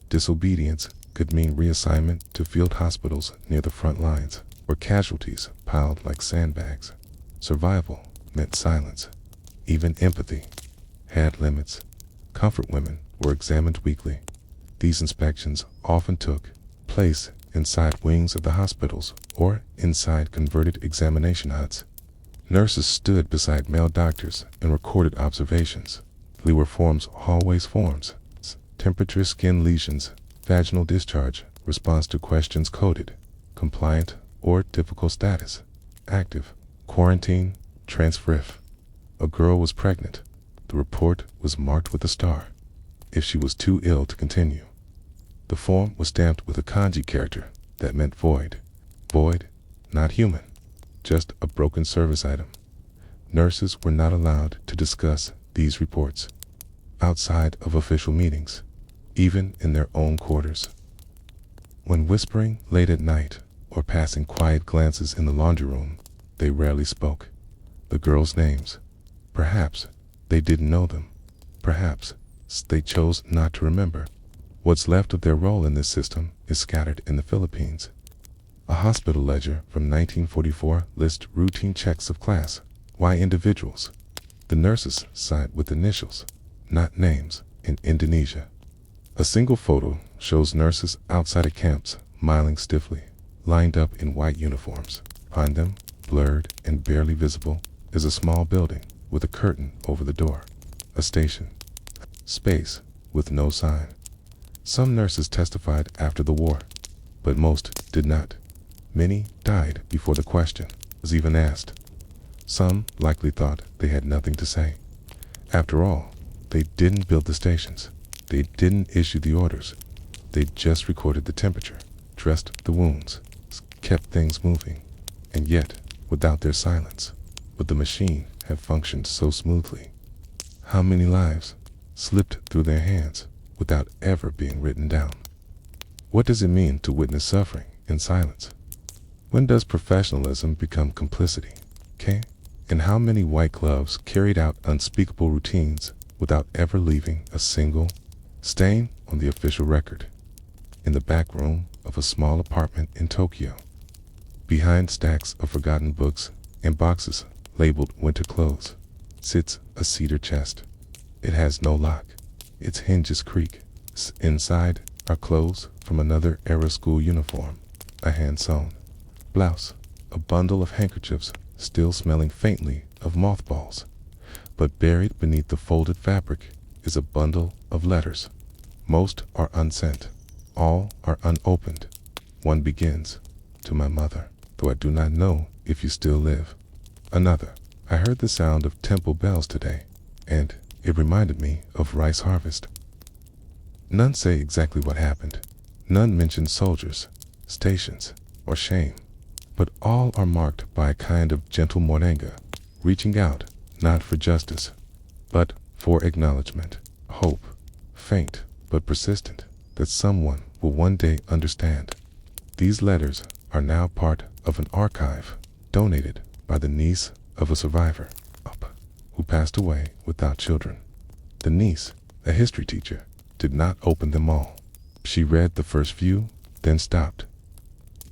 disobedience could mean reassignment to field hospitals near the front lines, where casualties piled like sandbags. Survival meant silence. Even empathy had limits. Comfort women were examined weekly. These inspections often took place inside wings of the hospitals or inside converted examination huts. Nurses stood beside male doctors and recorded observations. They were forms, hallways forms, temperature, skin lesions, vaginal discharge, response to questions coded, compliant or difficult status, active, quarantine, transfer. If a girl was pregnant, the report was marked with a star. If she was too ill to continue, the form was stamped with a kanji character that meant void. Void, not human, just a broken service item. Nurses were not allowed to discuss these reports outside of official meetings, even in their own quarters. When whispering late at night or passing quiet glances in the laundry room, they rarely spoke. The girls' names, perhaps they didn't know them. Perhaps they chose not to remember. What's left of their role in this system is scattered in the Philippines. A hospital ledger from 1944 lists routine checks of class Y individuals. The nurses side with initials, not names, in Indonesia. A single photo shows nurses outside of camps, smiling stiffly, lined up in white uniforms. Behind them, blurred and barely visible, is a small building with a curtain over the door. A station. Space with no sign. Some nurses testified after the war, but most did not. Many died before the question was even asked. Some likely thought they had nothing to say. After all, they didn't build the stations. They didn't issue the orders. They just recorded the temperature, dressed the wounds, kept things moving. And yet, without their silence, would the machine have functioned so smoothly? How many lives slipped through their hands without ever being written down? What does it mean to witness suffering in silence? When does professionalism become complicity? Okay? And how many white gloves carried out unspeakable routines without ever leaving a single stain on the official record? In the back room of a small apartment in Tokyo, behind stacks of forgotten books and boxes labeled winter clothes, sits a cedar chest. It has no lock. Its hinges creak. Inside are clothes from another era school uniform, a hand-sewn blouse, a bundle of handkerchiefs still smelling faintly of mothballs. But buried beneath the folded fabric is a bundle of letters. Most are unsent. All are unopened. One begins, "To my mother, though I do not know if you still live." Another, "I heard the sound of temple bells today, and it reminded me of rice harvest." None say exactly what happened. None mention soldiers, stations, or shame. But all are marked by a kind of gentle mournanga, reaching out not for justice, but for acknowledgement, hope, faint but persistent, that someone will one day understand. These letters are now part of an archive donated by the niece of a survivor who passed away without children. The niece, a history teacher, did not open them all. She read the first few, then stopped.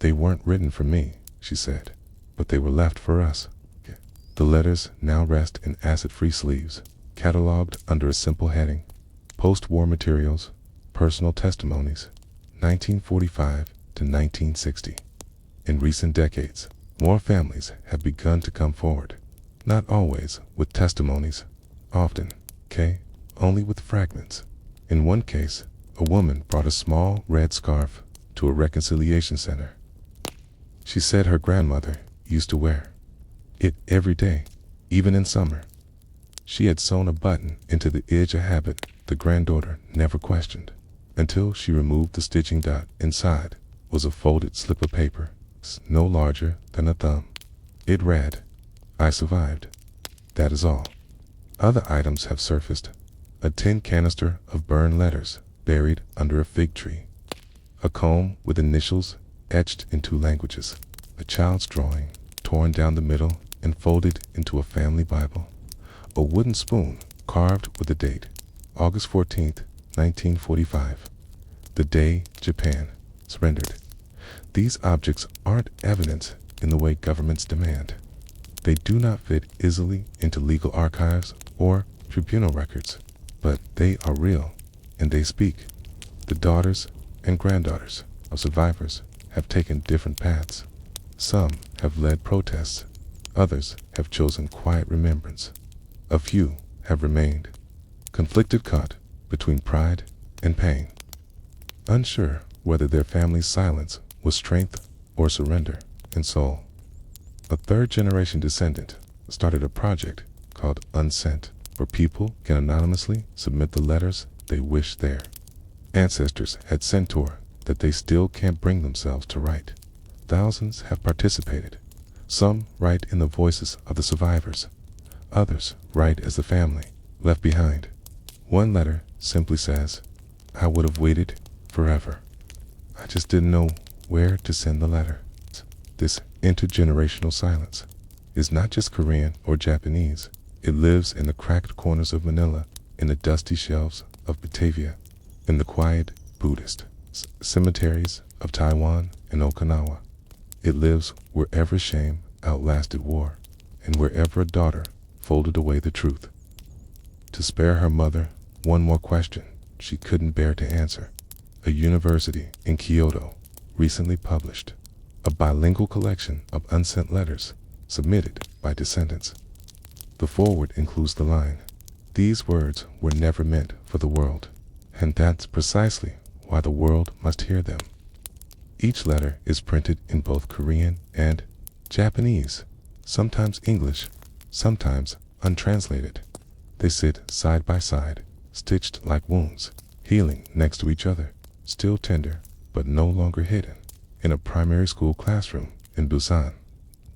"They weren't written for me," she said, "but they were left for us." The letters now rest in acid-free sleeves, cataloged under a simple heading: Post-War Materials, Personal Testimonies, 1945 to 1960. In recent decades, more families have begun to come forward, not always with testimonies, often, only with fragments. In one case, a woman brought a small red scarf to a reconciliation center. She said her grandmother used to wear it every day, even in summer. She had sewn a button into the edge, a habit the granddaughter never questioned, until she removed the stitching. Inside was a folded slip of paper, no larger than a thumb. It read, "I survived. That is all." Other items have surfaced: a tin canister of burned letters buried under a fig tree, a comb with initials etched in 2 languages, a child's drawing torn down the middle and folded into a family Bible, a wooden spoon carved with a date, August 14th, 1945, the day Japan surrendered. These objects aren't evidence in the way governments demand. They do not fit easily into legal archives or tribunal records, but they are real, and they speak. The daughters and granddaughters of survivors have taken different paths. Some have led protests, others have chosen quiet remembrance. A few have remained, conflicted, caught between pride and pain, unsure whether their family's silence was strength or surrender in soul. A third-generation descendant started a project called Unsent, where people can anonymously submit the letters they wish their ancestors had sent to her that they still can't bring themselves to write. Thousands have participated. Some write in the voices of the survivors. Others write as the family left behind. One letter simply says, "I would have waited forever. I just didn't know where to send the letter." This intergenerational silence is not just Korean or Japanese. It lives in the cracked corners of Manila, in the dusty shelves of Batavia, in the quiet Buddhist cemeteries of Taiwan and Okinawa. It lives wherever shame outlasted war, and wherever a daughter folded away the truth to spare her mother one more question she couldn't bear to answer. A university in Kyoto recently published a bilingual collection of unsent letters submitted by descendants. The foreword includes the line, "These words were never meant for the world, and that's precisely why the world must hear them." Each letter is printed in both Korean and Japanese, sometimes English, sometimes untranslated. They sit side by side, stitched like wounds, healing next to each other, still tender, but no longer hidden, in a primary school classroom in Busan.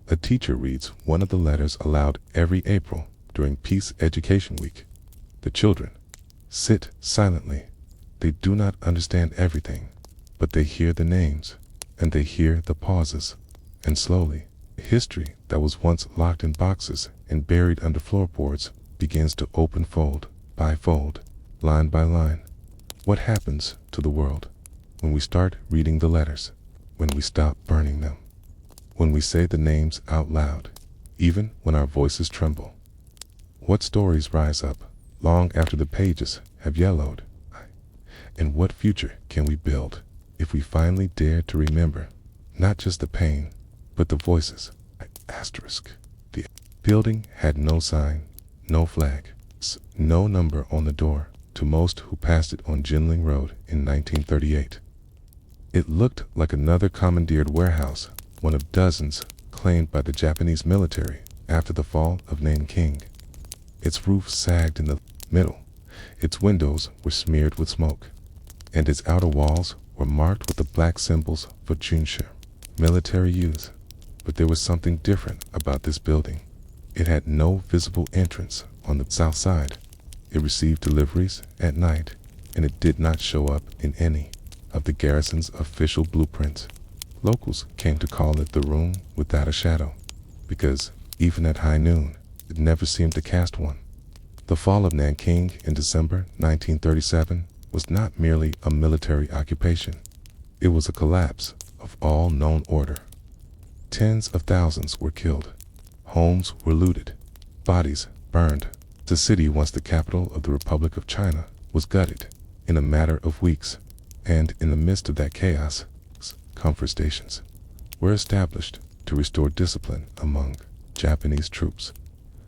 A teacher reads one of the letters aloud every April during Peace Education Week. The children sit silently. They do not understand everything, but they hear the names, and they hear the pauses, and slowly, history that was once locked in boxes and buried under floorboards begins to open fold by fold, line by line. What happens to the world when we start reading the letters, when we stop burning them, when we say the names out loud, even when our voices tremble? What stories rise up long after the pages have yellowed? And what future can we build if we finally dare to remember not just the pain, but the voices? The building had no sign, no flag, no number on the door to most who passed it on Jinling Road in 1938. It looked like another commandeered warehouse, one of dozens claimed by the Japanese military after the fall of Nanking. Its roof sagged in the middle, its windows were smeared with smoke, and its outer walls were marked with the black symbols for Junsha, military use. But there was something different about this building. It had no visible entrance on the south side. It received deliveries at night, and it did not show up in any of the garrison's official blueprints. Locals came to call it the room without a shadow, because even at high noon, it never seemed to cast one. The fall of Nanking in December 1937 was not merely a military occupation. It was a collapse of all known order. Tens of thousands were killed. Homes were looted. Bodies burned. The city, once the capital of the Republic of China, was gutted in a matter of weeks. And in the midst of that chaos, comfort stations were established to restore discipline among Japanese troops.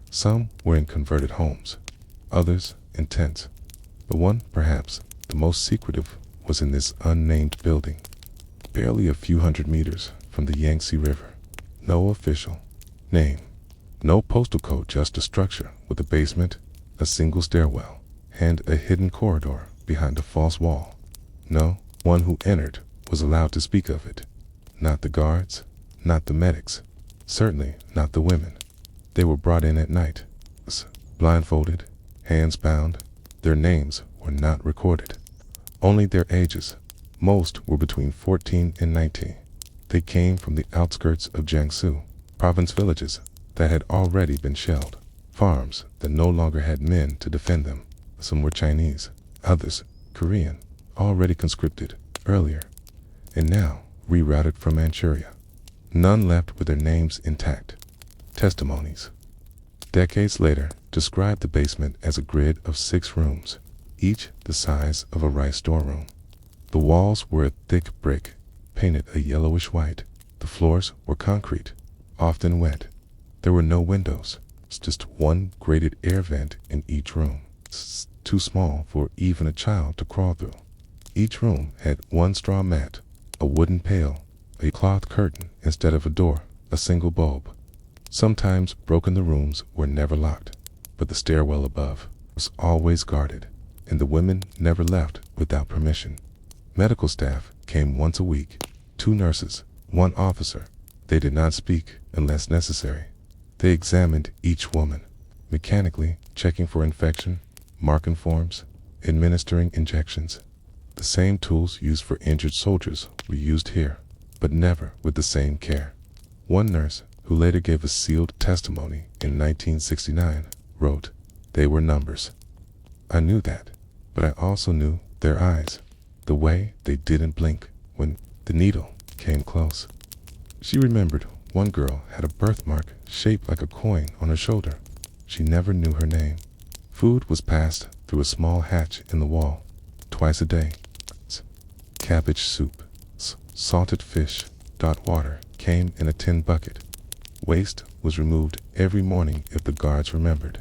Some were in converted homes, others in tents. The one, perhaps the most secretive, was in this unnamed building, barely a few hundred meters from the Yangtze River. No official name, no postal code, just a structure with a basement, a single stairwell, and a hidden corridor behind a false wall. No one who entered was allowed to speak of it. Not the guards, not the medics, certainly not the women. They were brought in at night, blindfolded, hands bound. Their names were not recorded, only their ages. Most were between 14 and 19. They came from the outskirts of Jiangsu, province villages that had already been shelled, farms that no longer had men to defend them. Some were Chinese, others Korean, already conscripted earlier, and now rerouted from Manchuria. None left with their names intact. Testimonies, decades later, described the basement as a grid of 6 rooms, each the size of a rice storeroom. The walls were of thick brick, painted a yellowish white. The floors were concrete, often wet. There were no windows, just one grated air vent in each room, too small for even a child to crawl through. Each room had one straw mat, a wooden pail, a cloth curtain instead of a door, a single bulb. Sometimes broken, the rooms were never locked, but the stairwell above was always guarded, and the women never left without permission. Medical staff came once a week, 2 nurses, 1 officer. They did not speak unless necessary. They examined each woman, mechanically checking for infection, marking forms, administering injections. The same tools used for injured soldiers were used here, but never with the same care. One nurse, who later gave a sealed testimony in 1969, wrote, "They were numbers. I knew that, but I also knew their eyes, the way they didn't blink when the needle came close." She remembered one girl had a birthmark shaped like a coin on her shoulder. She never knew her name. Food was passed through a small hatch in the wall, twice a day. Cabbage soup, salted fish, water came in a tin bucket. Waste was removed every morning if the guards remembered.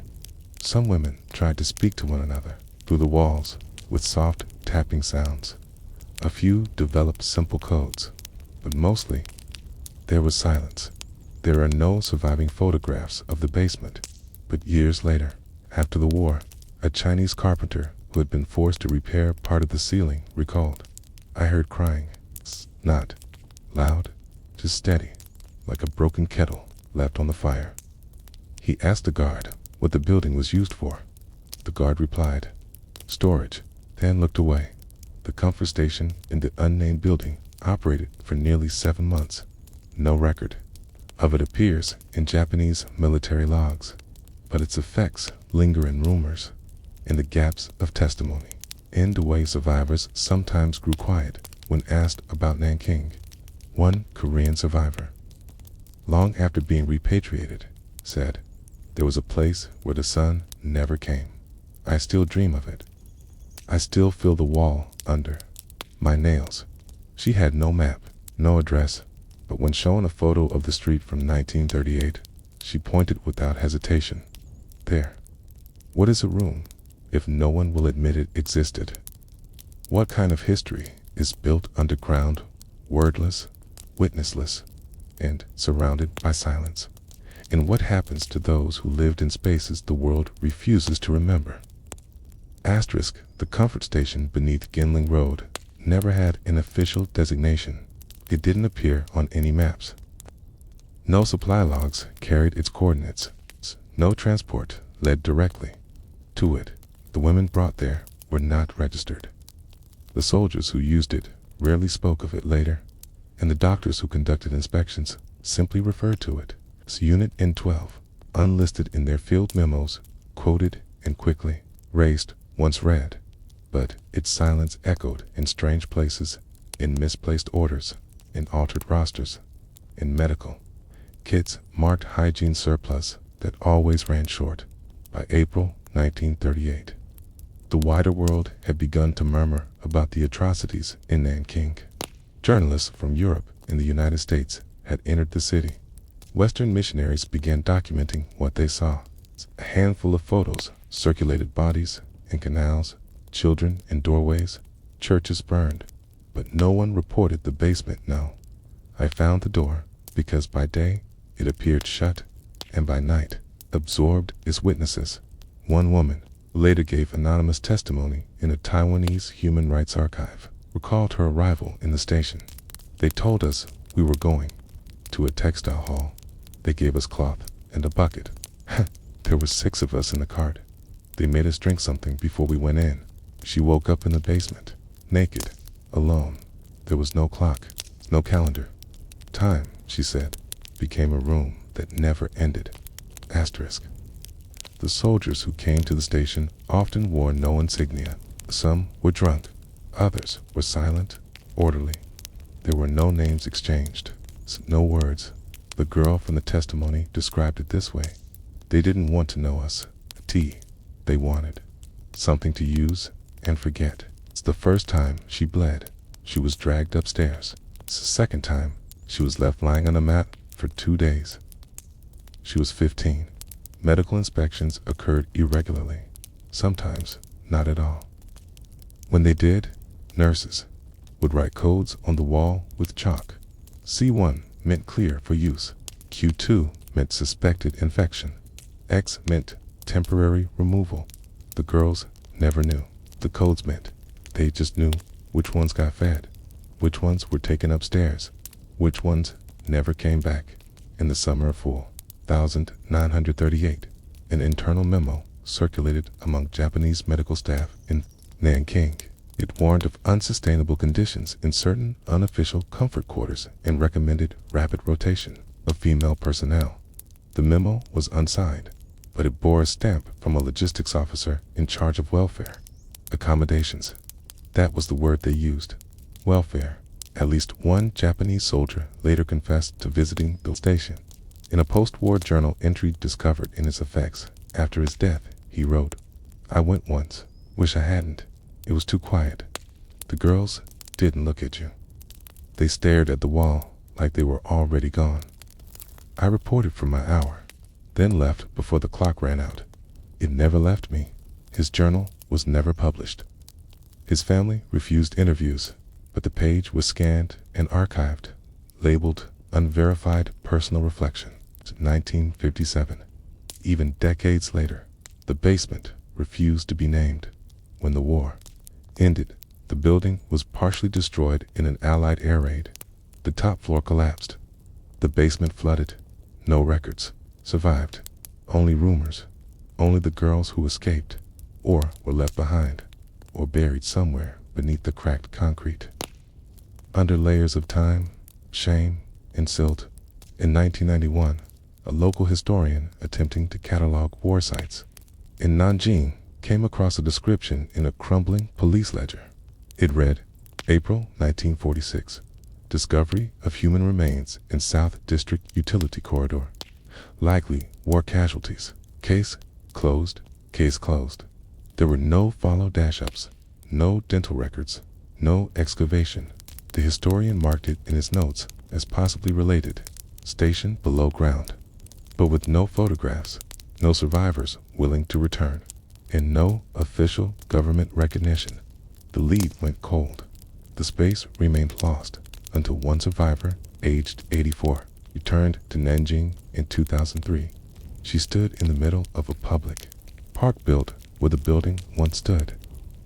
Some women tried to speak to one another through the walls with soft tapping sounds. A few developed simple codes, but mostly there was silence. There are no surviving photographs of the basement, but years later, after the war, a Chinese carpenter who had been forced to repair part of the ceiling recalled, "I heard crying, not loud, just steady, like a broken kettle left on the fire." He asked the guard what the building was used for. The guard replied, "Storage," then looked away. The comfort station in the unnamed building operated for nearly 7 months. No record of it appears in Japanese military logs, but its effects linger in rumors, in the gaps of testimony, in the way survivors sometimes grew quiet when asked about Nanking. One Korean survivor, long after being repatriated, said, "There was a place where the sun never came. I still dream of it. I still feel the wall under my nails." She had no map, no address, but when shown a photo of the street from 1938, she pointed without hesitation. "There. What is a room, if no one will admit it existed? What kind of history is built underground wordless, witnessless, and surrounded by silence. And what happens to those who lived in spaces the world refuses to remember? Asterisk, the comfort station beneath Ginling Road never had an official designation. It didn't appear on any maps. No supply logs carried its coordinates. No transport led directly to it. The women brought there were not registered. The soldiers who used it rarely spoke of it later, and the doctors who conducted inspections simply referred to it as Unit N12, unlisted in their field memos, quoted and quickly erased once read. But its silence echoed in strange places, in misplaced orders, in altered rosters, in medical kits marked hygiene surplus that always ran short. By April 1938, the wider world had begun to murmur about the atrocities in Nanking. Journalists from Europe and the United States had entered the city. Western missionaries began documenting what they saw. A handful of photos circulated: bodies in canals, children in doorways, churches burned. But no one reported the basement. No. I found the door, because by day it appeared shut, and by night absorbed its witnesses. One woman, who later gave anonymous testimony in a Taiwanese human rights archive, recalled her arrival in the station. They told us we were going to a textile hall. They gave us cloth and a bucket. There were 6 of us in the cart. They made us drink something before we went in. She woke up in the basement, naked, alone. There was no clock, no calendar. Time, she said, became a room that never ended. Asterisk. The soldiers who came to the station often wore no insignia. Some were drunk, others were silent, orderly. There were no names exchanged, no words. The girl from the testimony described it this way: they didn't want to know us. Tea. They wanted something to use and forget. It's the first time she bled. She was dragged upstairs. It's the second time she was left lying on a mat for 2 days. She was 15. Medical inspections occurred irregularly, sometimes not at all. When they did, nurses would write codes on the wall with chalk. C1 meant clear for use. Q2 meant suspected infection. X meant temporary removal. The girls never knew. The codes meant they just knew which ones got fed, which ones were taken upstairs, which ones never came back. In the summer of 1938, an internal memo circulated among Japanese medical staff in Nanking. It warned of unsustainable conditions in certain unofficial comfort quarters and recommended rapid rotation of female personnel. The memo was unsigned, but it bore a stamp from a logistics officer in charge of welfare. Accommodations. That was the word they used. Welfare. At least one Japanese soldier later confessed to visiting the station. In a post-war journal entry discovered in its effects after his death, he wrote, "I went once. Wish I hadn't. It was too quiet. The girls didn't look at you. They stared at the wall like they were already gone. I reported for my hour, then left before the clock ran out. It never left me." His journal was never published. His family refused interviews, but the page was scanned and archived, labeled Unverified Personal Reflection, 1957. Even decades later, the basement refused to be named. When the war ended, the building was partially destroyed in an Allied air raid. The top floor collapsed. The basement flooded. No records survived. Only rumors. Only the girls who escaped, or were left behind, or buried somewhere beneath the cracked concrete. Under layers of time, shame, and silt, in 1991, a local historian attempting to catalog war sites in Nanjing came across a description in a crumbling police ledger. It read, April 1946, discovery of human remains in South District Utility Corridor. Likely war casualties. Case closed. Case closed. There were no follow dash-ups, no dental records, no excavation. The historian marked it in his notes as possibly related, station below ground, but with no photographs, no survivors willing to return, and no official government recognition. The lead went cold. The space remained lost, until one survivor, aged 84, returned to Nanjing in 2003. She stood in the middle of a public park built where the building once stood.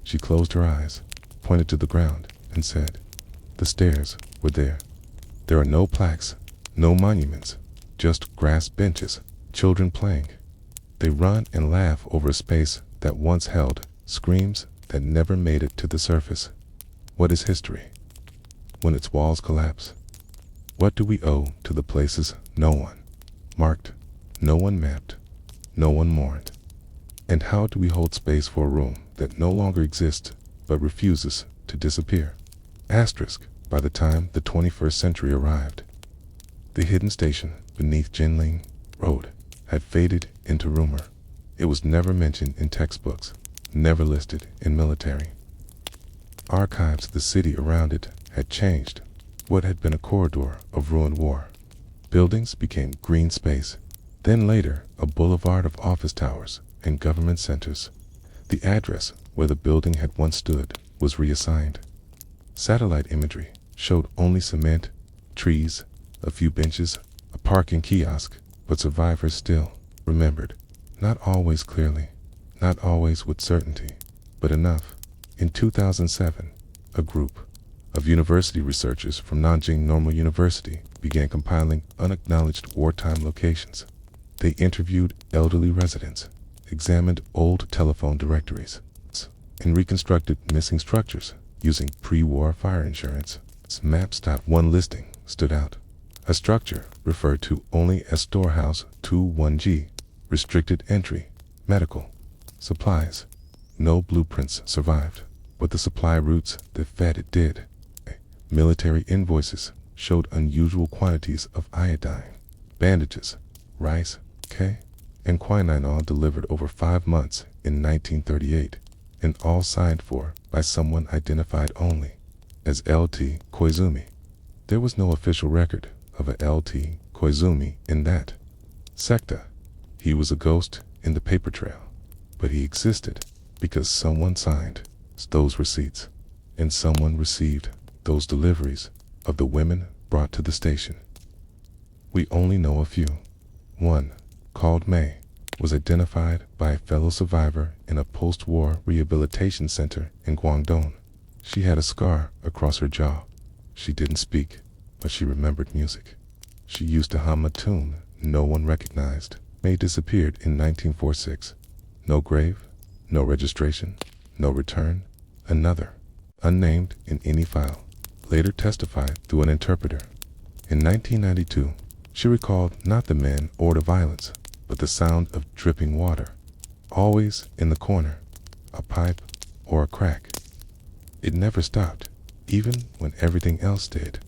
She closed her eyes, pointed to the ground, and said, "The stairs were there. There are no plaques, no monuments, just grass benches, children playing. They run and laugh over a space that once held screams that never made it to the surface. What is history when its walls collapse? What do we owe to the places no one marked, no one mapped, no one mourned? And how do we hold space for a room that no longer exists but refuses to disappear?" Asterisk, by the time the 21st century arrived, the hidden station beneath Jinling Road had faded into rumor. It was never mentioned in textbooks, never listed in military archives. The city around it had changed. What had been a corridor of ruined war buildings became green space, then later a boulevard of office towers and government centers. The address where the building had once stood was reassigned. Satellite imagery showed only cement, trees, a few benches, a parking kiosk, but survivors still remembered. Not always clearly, not always with certainty, but enough. In 2007, a group of university researchers from Nanjing Normal University began compiling unacknowledged wartime locations. They interviewed elderly residents, examined old telephone directories, and reconstructed missing structures using pre-war fire insurance. Maps. One listing stood out. A structure referred to only as Storehouse 21G, restricted entry, medical supplies. No blueprints survived, but the supply routes that fed it did. Military invoices showed unusual quantities of iodine, bandages, rice, and quinine, all delivered over 5 months in 1938, and all signed for by someone identified only as L.T. Koizumi. There was no official record of a L.T. Koizumi in that sector. He was a ghost in the paper trail, but he existed because someone signed those receipts, and someone received those deliveries of the women brought to the station. We only know a few. One, called May, was identified by a fellow survivor in a post-war rehabilitation center in Guangdong. She had a scar across her jaw. She didn't speak, but she remembered music. She used to hum a tune no one recognized. May disappeared in 1946. No grave, no registration, no return. Another, unnamed in any file, later testified through an interpreter. In 1992, she recalled not the men or the violence, but the sound of dripping water, always in the corner, a pipe or a crack. It never stopped, even when everything else did.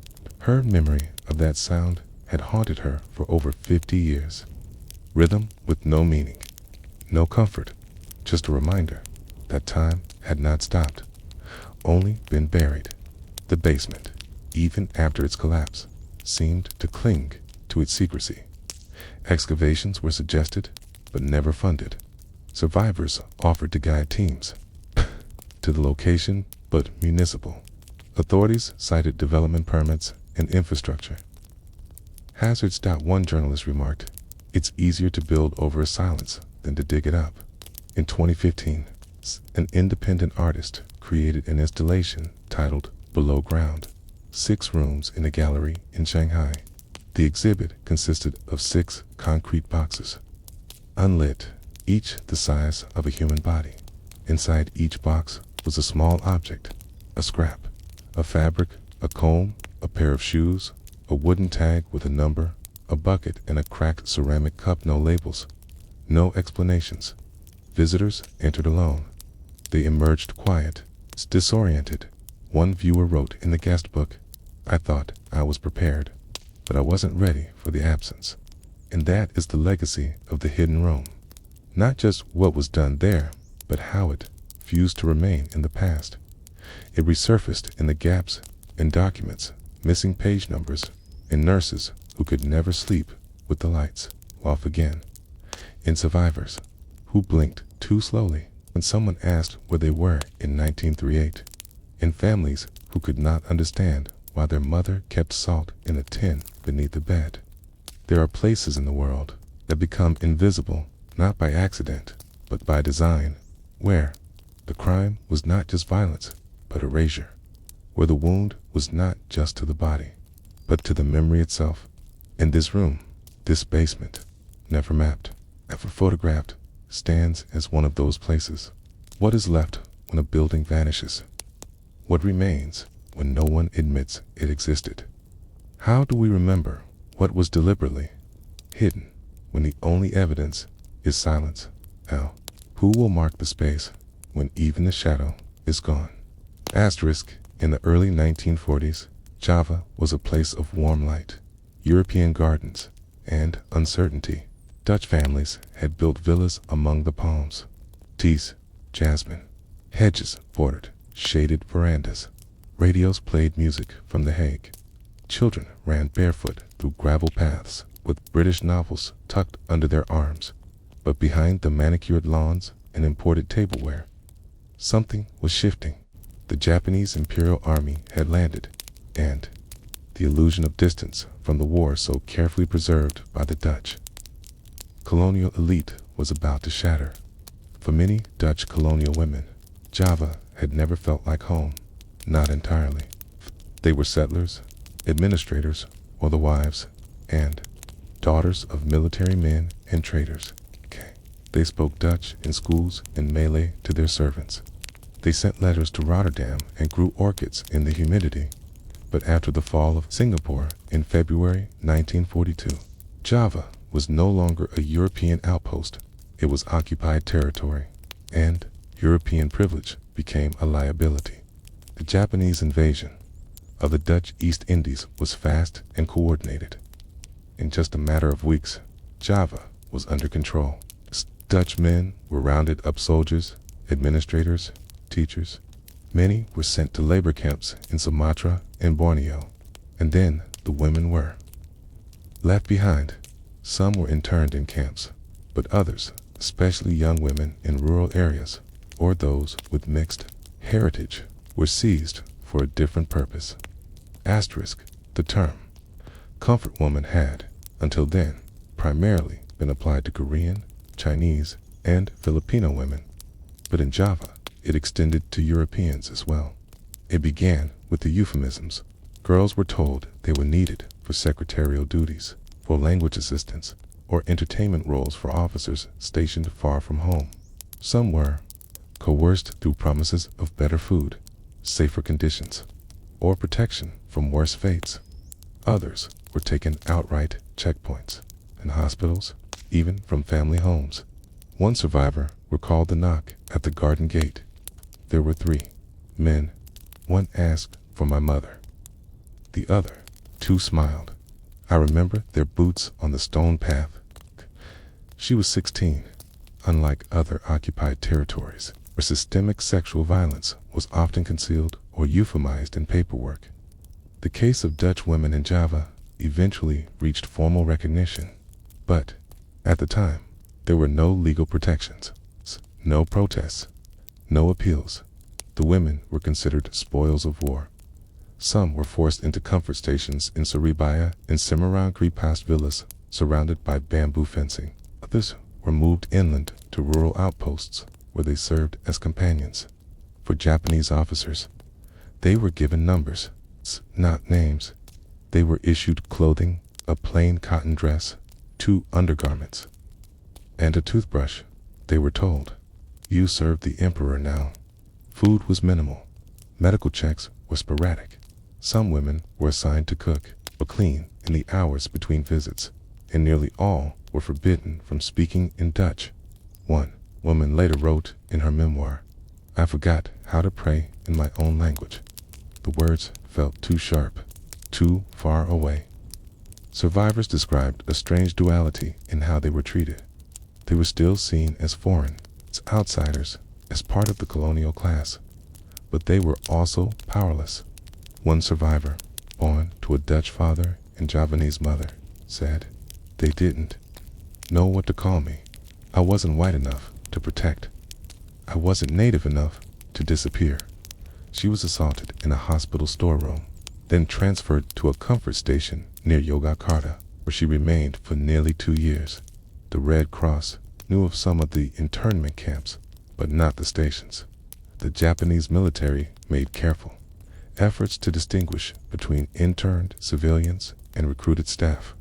Her memory of that sound had haunted her for over 50 years. Rhythm with no meaning, no comfort, just a reminder that time had not stopped, only been buried. The basement, even after its collapse, seemed to cling to its secrecy. Excavations were suggested, but never funded. Survivors offered to guide teams to the location, but municipal authorities cited development permits and infrastructure hazards. One journalist remarked, "It's easier to build over a silence than to dig it up." In 2015, an independent artist created an installation titled Below Ground, 6 rooms in a gallery in Shanghai. The exhibit consisted of 6 concrete boxes, unlit, each the size of a human body. Inside each box was a small object, a scrap, a fabric, a comb, a pair of shoes, a wooden tag with a number, a bucket, and a cracked ceramic cup. No labels, no explanations. Visitors entered alone. They emerged quiet, disoriented. One viewer wrote in the guest book, "I thought I was prepared, but I wasn't ready for the absence." And that is the legacy of the hidden room. Not just what was done there, but how it fused to remain in the past. It resurfaced in the gaps in documents, missing page numbers, and nurses who could never sleep with the lights off again. In survivors who blinked too slowly when someone asked where they were in 1938. In families who could not understand while their mother kept salt in a tin beneath the bed. There are places in the world that become invisible not by accident, but by design, where the crime was not just violence, but erasure, where the wound was not just to the body, but to the memory itself. In this room, this basement, never mapped, never photographed, stands as one of those places. What is left when a building vanishes? What remains when no one admits it existed? How do we remember what was deliberately hidden when the only evidence is silence? Now, who will mark the space when even the shadow is gone? Asterisk, in the early 1940s, Java was a place of warm light, European gardens, and uncertainty. Dutch families had built villas among the palms, teas, jasmine, hedges bordered shaded verandas. Radios played music from The Hague. Children ran barefoot through gravel paths with British novels tucked under their arms. But behind the manicured lawns and imported tableware, something was shifting. The Japanese Imperial Army had landed, and the illusion of distance from the war so carefully preserved by the Dutch colonial elite was about to shatter. For many Dutch colonial women, Java had never felt like home, not entirely. They were settlers, administrators, or the wives and daughters of military men and traders. They spoke Dutch in schools and Malay to their servants. They sent letters to Rotterdam and grew orchids in the humidity. But after the fall of Singapore in February 1942, Java was no longer a European outpost. It was occupied territory, and European privilege became a liability. The Japanese invasion of the Dutch East Indies was fast and coordinated. In just a matter of weeks, Java was under control. Dutch men were rounded up soldiers, administrators, teachers. Many were sent to labor camps in Sumatra and Borneo, and then the women were left behind. Some were interned in camps, but others, especially young women in rural areas or those with mixed heritage, were seized for a different purpose. Asterisk, the term comfort woman had, until then, primarily been applied to Korean, Chinese, and Filipino women, but in Java, it extended to Europeans as well. It began with the euphemisms. Girls were told they were needed for secretarial duties, for language assistance, or entertainment roles for officers stationed far from home. Some were coerced through promises of better food, safer conditions, or protection from worse fates. Others were taken outright checkpoints in hospitals, even from family homes. One survivor recalled the knock at the garden gate. There were 3 men. One asked for my mother. The other 2 smiled. I remember their boots on the stone path. She was 16. Unlike other occupied territories, where systemic sexual violence was often concealed or euphemized in paperwork, the case of Dutch women in Java eventually reached formal recognition. But at the time, there were no legal protections, no protests, no appeals. The women were considered spoils of war. Some were forced into comfort stations in Surabaya and Semarang past villas surrounded by bamboo fencing. Others were moved inland to rural outposts where they served as companions. For Japanese officers, they were given numbers, not names. They were issued clothing, a plain cotton dress, 2 undergarments, and a toothbrush. They were told, "You serve the emperor now." Food was minimal. Medical checks were sporadic. Some women were assigned to cook or clean in the hours between visits, and nearly all were forbidden from speaking in Dutch. One woman later wrote in her memoir, "I forgot how to pray in my own language. The words felt too sharp, too far away." Survivors described a strange duality in how they were treated. They were still seen as foreign, as outsiders, as part of the colonial class, but they were also powerless. One survivor, born to a Dutch father and Javanese mother, said, "They didn't know what to call me. I wasn't white enough to protect. I wasn't native enough to disappear." She was assaulted in a hospital storeroom. then transferred to a comfort station near Yogyakarta, where she remained for nearly 2 years. The Red Cross knew of some of the internment camps, but not the stations. The Japanese military made careful efforts to distinguish between interned civilians and recruited staff.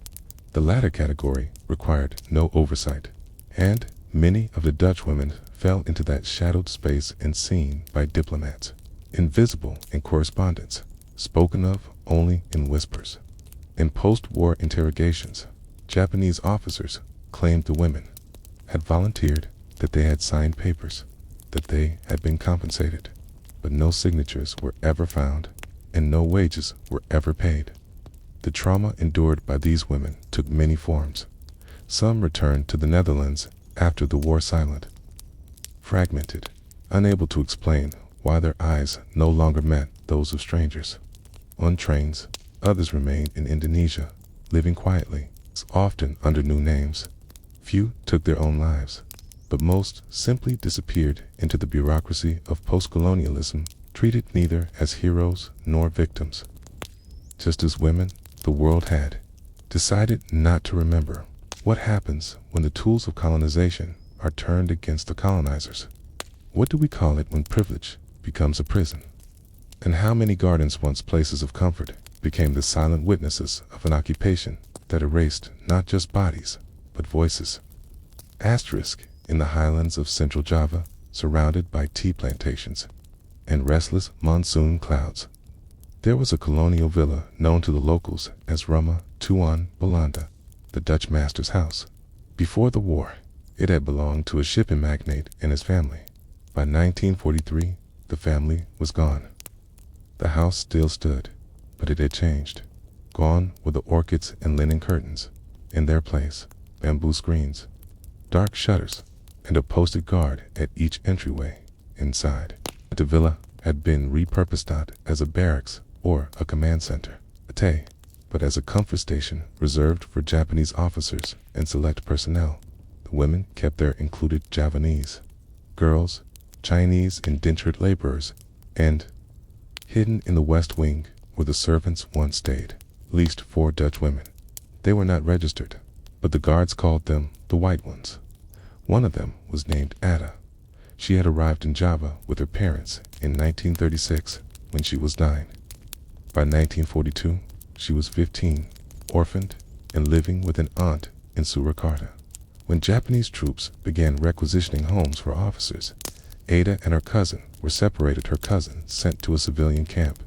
The latter category required no oversight, and many of the Dutch women fell into that shadowed space and seen by diplomats, invisible in correspondence, spoken of only in whispers. In post-war interrogations, Japanese officers claimed the women had volunteered, that they had signed papers, that they had been compensated, but no signatures were ever found and no wages were ever paid. The trauma endured by these women took many forms. Some returned to the Netherlands after the war silent, fragmented, unable to explain why their eyes no longer met those of strangers. On trains, others remained in Indonesia, living quietly, often under new names. Few took their own lives, but most simply disappeared into the bureaucracy of post-colonialism, treated neither as heroes nor victims. Just as women, the world had decided not to remember what happens when the tools of colonization are turned against the colonizers. What do we call it when privilege becomes a prison? And how many gardens, once places of comfort, became the silent witnesses of an occupation that erased not just bodies, but voices? Asterisk, in the highlands of central Java, surrounded by tea plantations and restless monsoon clouds, there was a colonial villa known to the locals as Rumah Tuan Belanda, the Dutch master's house. Before the war, it had belonged to a shipping magnate and his family. By 1943, the family was gone. The house still stood, but it had changed. Gone were the orchids and linen curtains. In their place, bamboo screens, dark shutters, and a posted guard at each entryway. Inside, the villa had been repurposed not as a barracks or a command center, but as a comfort station reserved for Japanese officers and select personnel. The women kept their included Javanese, girls, Chinese indentured laborers, and hidden in the west wing where the servants once stayed, at least 4 Dutch women. They were not registered, but the guards called them the White Ones. One of them was named Ada. She had arrived in Java with her parents in 1936 when she was 9. By 1942, she was 15, orphaned, and living with an aunt in Surakarta. When Japanese troops began requisitioning homes for officers, Ada and her cousin were separated. Her cousin sent to a civilian camp,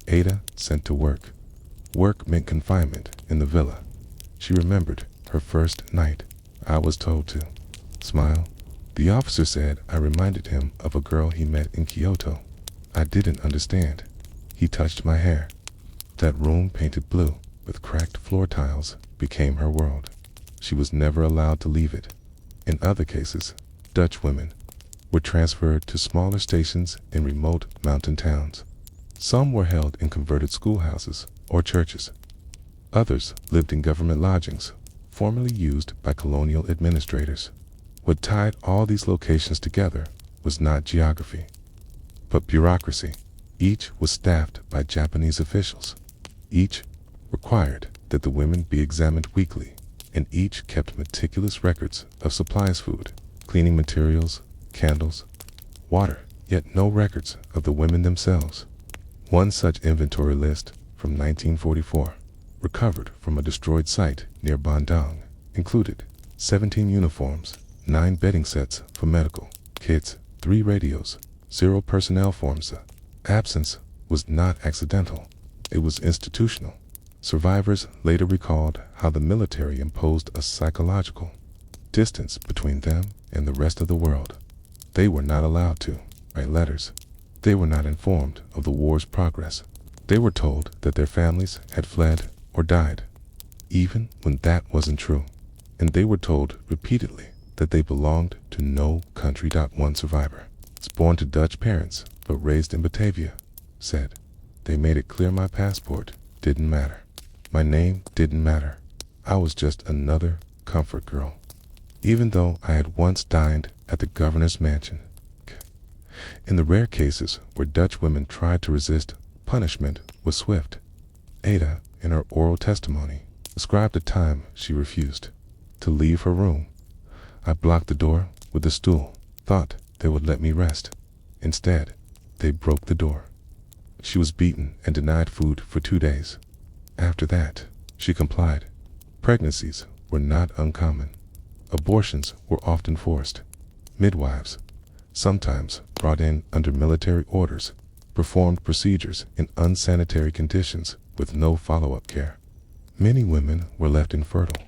Ada sent to work. Work meant confinement in the villa. She remembered her first night. I was told to smile. The officer said I reminded him of a girl he met in Kyoto. I didn't understand. He touched my hair. That room painted blue with cracked floor tiles became her world. She was never allowed to leave it. In other cases, Dutch women were transferred to smaller stations in remote mountain towns. Some were held in converted schoolhouses or churches. Others lived in government lodgings, formerly used by colonial administrators. What tied all these locations together was not geography, but bureaucracy. Each was staffed by Japanese officials. Each required that the women be examined weekly, and each kept meticulous records of supplies, food, cleaning materials, candles, water, yet no records of the women themselves. One such inventory list from 1944, recovered from a destroyed site near Bandung, included 17 uniforms, 9 bedding sets for medical kits, 3 radios, 0 personnel forms. Absence was not accidental, it was institutional. Survivors later recalled how the military imposed a psychological distance between them and the rest of the world. They were not allowed to write letters. They were not informed of the war's progress. They were told that their families had fled or died, even when that wasn't true. And they were told repeatedly that they belonged to no country. One survivor, born to Dutch parents but raised in Batavia, said, "They made it clear my passport didn't matter. My name didn't matter. I was just another comfort girl, even though I had once dined at the governor's mansion." In the rare cases where Dutch women tried to resist, punishment was swift. Ada, in her oral testimony, described a time she refused to leave her room. I blocked the door with a stool, thought they would let me rest. Instead, they broke the door. She was beaten and denied food for 2 days. After that, she complied. Pregnancies were not uncommon. Abortions were often forced. Midwives, sometimes brought in under military orders, performed procedures in unsanitary conditions with no follow-up care. Many women were left infertile.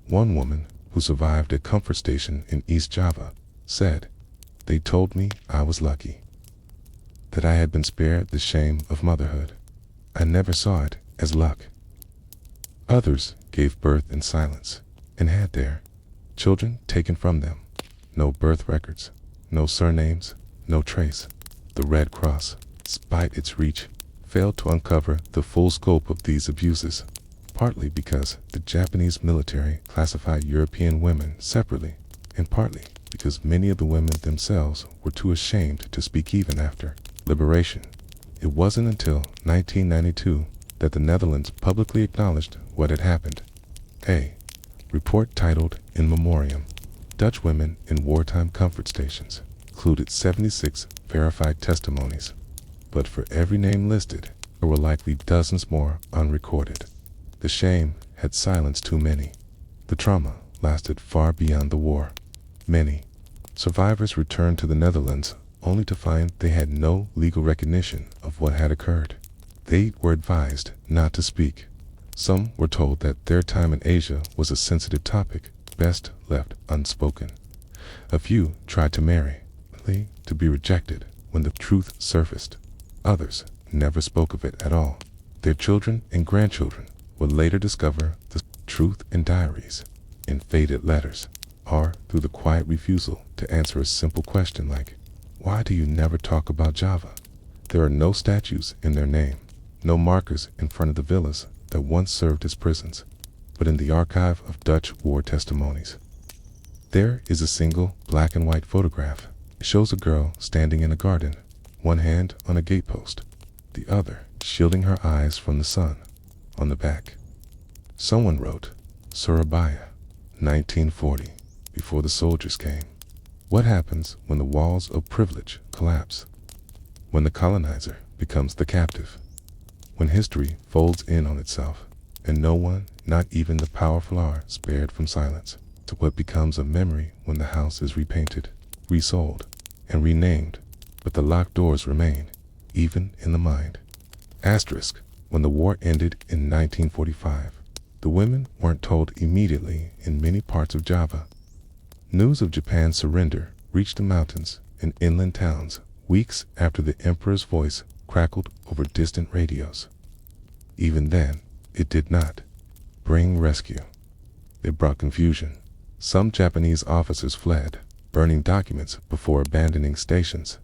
One woman, who survived a comfort station in East Java, said, "They told me I was lucky, that I had been spared the shame of motherhood. I never saw it as luck." Others gave birth in silence and had their children taken from them. No birth records, no surnames, no trace. The Red Cross, despite its reach, failed to uncover the full scope of these abuses, partly because the Japanese military classified European women separately, and partly because many of the women themselves were too ashamed to speak even after liberation. It wasn't until 1992 that the Netherlands publicly acknowledged what had happened. A report titled In Memoriam, Dutch Women in Wartime Comfort Stations, included 76 verified testimonies. But for every name listed, there were likely dozens more unrecorded. The shame had silenced too many. The trauma lasted far beyond the war. Many survivors returned to the Netherlands only to find they had no legal recognition of what had occurred. They were advised not to speak. Some were told that their time in Asia was a sensitive topic, best left unspoken. A few tried to marry, only to be rejected when the truth surfaced. Others never spoke of it at all. Their children and grandchildren would later discover the truth in diaries, in faded letters, or through the quiet refusal to answer a simple question like, "Why do you never talk about Java?" There are no statues in their name, no markers in front of the villas that once served as prisons, but in the archive of Dutch war testimonies, there is a single black and white photograph. It shows a girl standing in a garden, one hand on a gatepost, the other shielding her eyes from the sun. On the back, someone wrote, "Surabaya, 1940, before the soldiers came." What happens when the walls of privilege collapse? When the colonizer becomes the captive? When history folds in on itself, and no one, not even the powerful, are spared from silence? To what becomes a memory when the house is repainted, resold, and renamed, but the locked doors remain, even in the mind. Asterisk. When the war ended in 1945, the women weren't told immediately in many parts of Java. News of Japan's surrender reached the mountains and inland towns weeks after the emperor's voice crackled over distant radios. Even then, it did not bring rescue. It brought confusion. Some Japanese officers fled, burning documents before abandoning stations.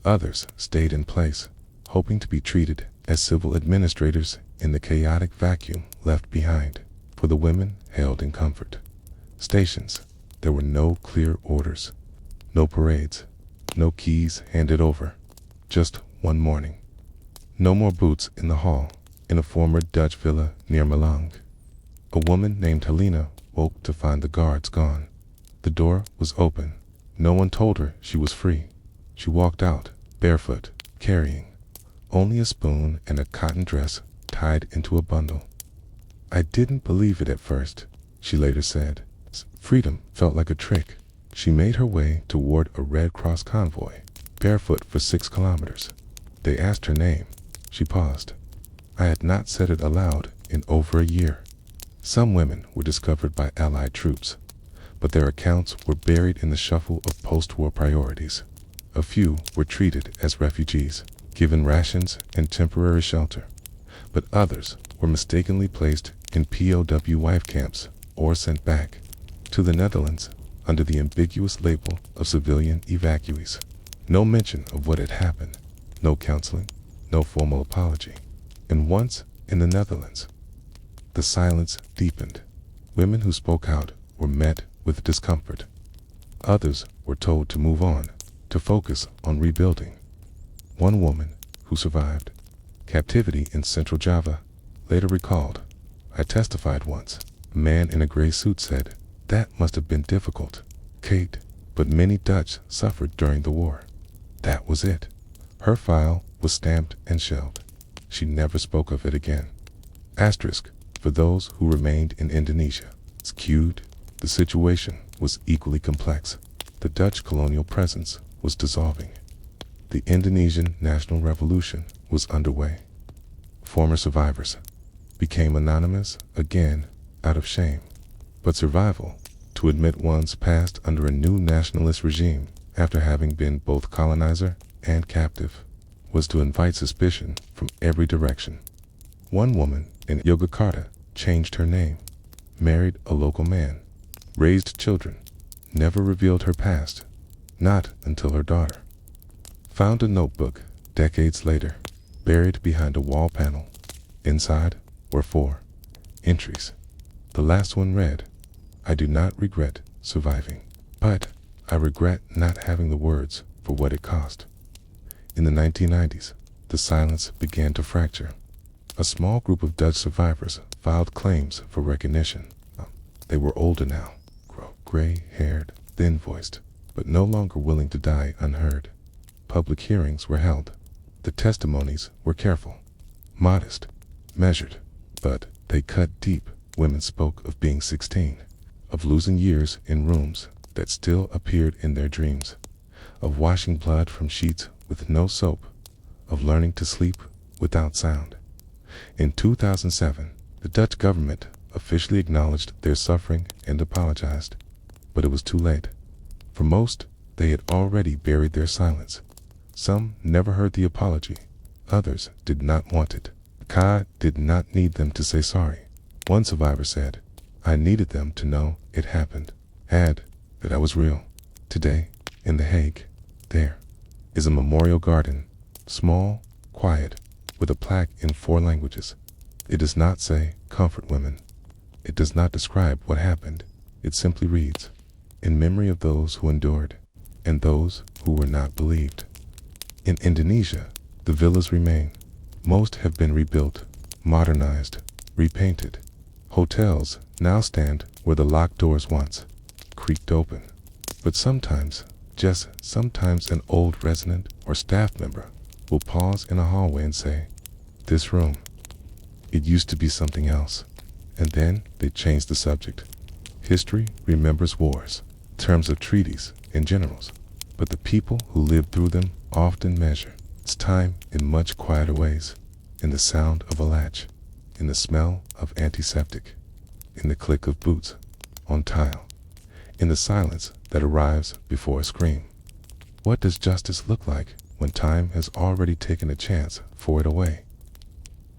Others stayed in place, hoping to be treated as civil administrators in the chaotic vacuum left behind for the women held in comfort stations. There were no clear orders, no parades, no keys handed over. Just one morning. No more boots in the hall in a former Dutch villa near Malang. A woman named Helena woke to find the guards gone. The door was open. No one told her she was free. She walked out, barefoot, carrying only a spoon and a cotton dress tied into a bundle. "I didn't believe it at first," she later said. Freedom felt like a trick. She made her way toward a Red Cross convoy, barefoot for 6 kilometers. They asked her name. She paused. I had not said it aloud in over a year. Some women were discovered by Allied troops, but their accounts were buried in the shuffle of post-war priorities. A few were treated as refugees, given rations and temporary shelter, but others were mistakenly placed in POW wife camps or sent back to the Netherlands under the ambiguous label of civilian evacuees. No mention of what had happened, no counseling, no formal apology. And once in the Netherlands, the silence deepened. Women who spoke out were met with discomfort. Others were told to move on, to focus on rebuilding. One woman who survived captivity in Central Java later recalled, "I testified once. A man in a gray suit said, 'That must have been difficult, Kate, but many Dutch suffered during the war.' That was it." Her file was stamped and shelved. She never spoke of it again. Asterisk, for those who remained in Indonesia. Skewed, the situation was equally complex. The Dutch colonial presence was dissolving. The Indonesian national revolution was underway. Former survivors became anonymous again out of shame. But survival, to admit one's past under a new nationalist regime after having been both colonizer and captive, was to invite suspicion from every direction. One woman in Yogyakarta changed her name, married a local man, raised children, never revealed her past, not until her daughter found a notebook decades later, buried behind a wall panel. Inside were 4 entries. The last one read, "I do not regret surviving, but I regret not having the words for what it cost." In the 1990s, the silence began to fracture. A small group of Dutch survivors filed claims for recognition. They were older now, gray-haired, thin-voiced, but no longer willing to die unheard. Public hearings were held. The testimonies were careful, modest, measured, but they cut deep. Women spoke of being 16, of losing years in rooms that still appeared in their dreams, of washing blood from sheets with no soap, of learning to sleep without sound. In 2007, the Dutch government officially acknowledged their suffering and apologized, but it was too late. For most, they had already buried their silence. Some never heard the apology. Others did not want it. Ka did not need them to say sorry. One survivor said, "I needed them to know it happened. Add that I was real." Today, in The Hague, there is a memorial garden, small, quiet, with a plaque in 4 languages. It does not say, "Comfort women." It does not describe what happened. It simply reads, "In memory of those who endured, and those who were not believed." In Indonesia, the villas remain. Most have been rebuilt, modernized, repainted. Hotels now stand where the locked doors once creaked open. But sometimes, just sometimes, an old resident or staff member will pause in a hallway and say, "This room, it used to be something else." And then they change the subject. History remembers wars, terms of treaties, and generals, but the people who lived through them often measure its time in much quieter ways, in the sound of a latch, in the smell of antiseptic, in the click of boots on tile, in the silence that arrives before a scream. What does justice look like when time has already taken a chance for it away?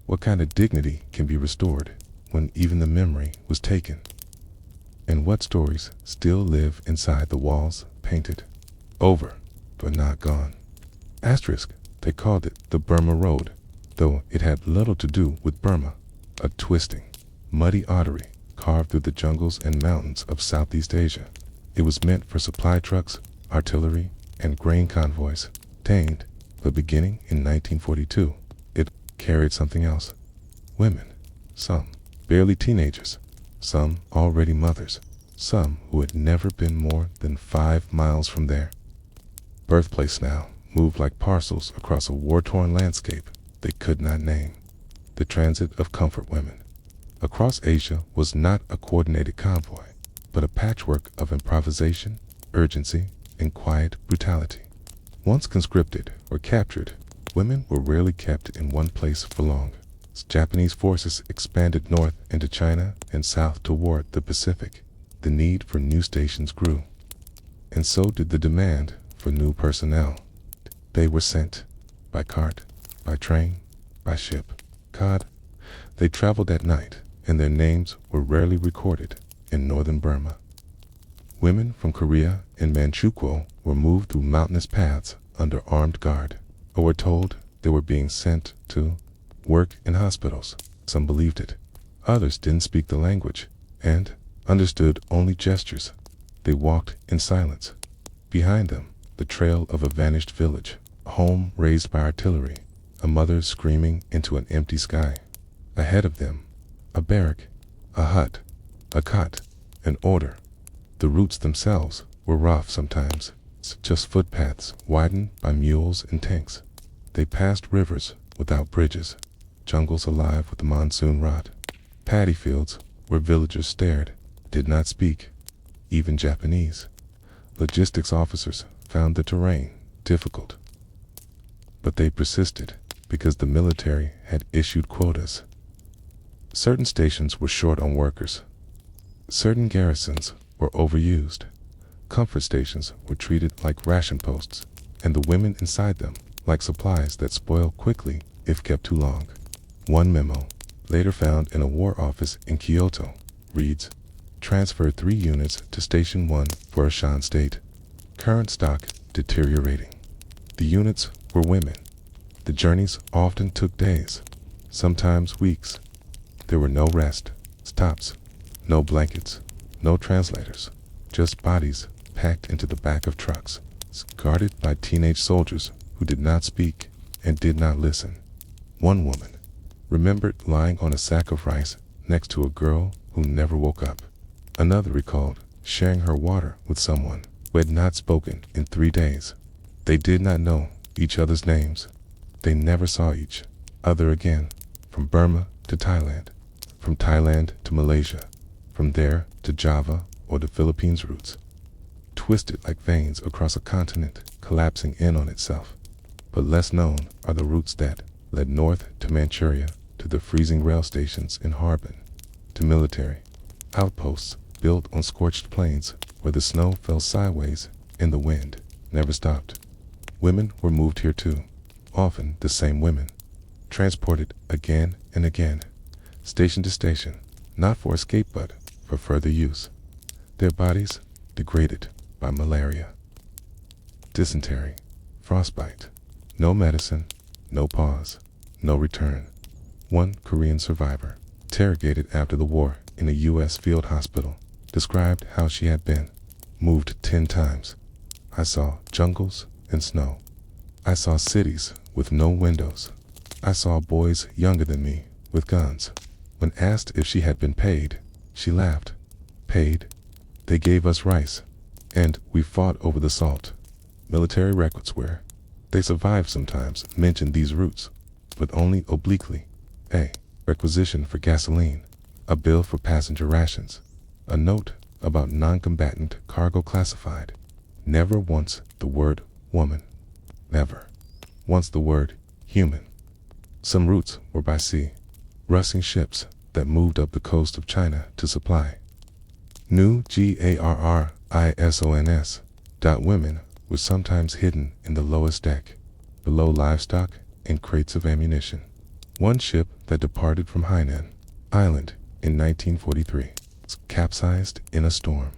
What kind of dignity can be restored when even the memory was taken? And what stories still live inside the walls painted over but not gone? Asterisk, they called it the Burma Road, though it had little to do with Burma, a twisting, muddy artery carved through the jungles and mountains of Southeast Asia. It was meant for supply trucks, artillery, and grain convoys. Tamed, but beginning in 1942, it carried something else. Women, some barely teenagers, some already mothers, some who had never been more than 5 miles from there. Birthplace now moved like parcels across a war-torn landscape they could not name. The transit of comfort women across Asia was not a coordinated convoy, but a patchwork of improvisation, urgency, and quiet brutality. Once conscripted or captured, women were rarely kept in one place for long. As Japanese forces expanded north into China and south toward the Pacific, the need for new stations grew. And so did the demand for new personnel. They were sent by cart, by train, by ship. They traveled at night, and their names were rarely recorded in northern Burma. Women from Korea and Manchukuo were moved through mountainous paths under armed guard, or were told they were being sent to work in hospitals. Some believed it. Others didn't speak the language and understood only gestures. They walked in silence. Behind them, the trail of a vanished village, a home razed by artillery, a mother screaming into an empty sky. Ahead of them, a barrack, a hut, a cot, an order. The routes themselves were rough sometimes, just footpaths widened by mules and tanks. They passed rivers without bridges, jungles alive with the monsoon rot, paddy fields where villagers stared, did not speak, even Japanese. Logistics officers found the terrain difficult, but they persisted because the military had issued quotas. Certain stations were short on workers. Certain garrisons were overused. Comfort stations were treated like ration posts, and the women inside them like supplies that spoil quickly if kept too long. One memo, later found in a war office in Kyoto, reads, "Transfer 3 units to Station 1 for Ashan State. Current stock deteriorating." The units were women. The journeys often took days, sometimes weeks. There were no rest stops, no blankets, no translators, just bodies packed into the back of trucks, guarded by teenage soldiers who did not speak and did not listen. One woman remembered lying on a sack of rice next to a girl who never woke up. Another recalled sharing her water with someone who had not spoken in 3 days. They did not know each other's names. They never saw each other again. From Burma to Thailand, from Thailand to Malaysia, from there to Java or the Philippines routes, twisted like veins across a continent collapsing in on itself. But less known are the routes that led north to Manchuria, to the freezing rail stations in Harbin, to military outposts built on scorched plains where the snow fell sideways and the wind never stopped. Women were moved here too, often the same women, transported again and again, station to station, not for escape but for further use. Their bodies degraded by malaria, dysentery, frostbite. No medicine, no pause, no return. One Korean survivor, interrogated after the war in a U.S. field hospital, described how she had been moved 10 times. "I saw jungles and snow. I saw cities with no windows. I saw boys younger than me with guns." When asked if she had been paid, she laughed. "Paid? They gave us rice, and we fought over the salt." Military records where they survived sometimes mention these routes, but only obliquely. A requisition for gasoline, a bill for passenger rations, a note about non-combatant cargo classified. Never once the word woman. Never once the word human. Some routes were by sea, rusting ships that moved up the coast of China to supply. New garrisons. Women were sometimes hidden in the lowest deck, below livestock and crates of ammunition. One ship that departed from Hainan Island in 1943 capsized in a storm.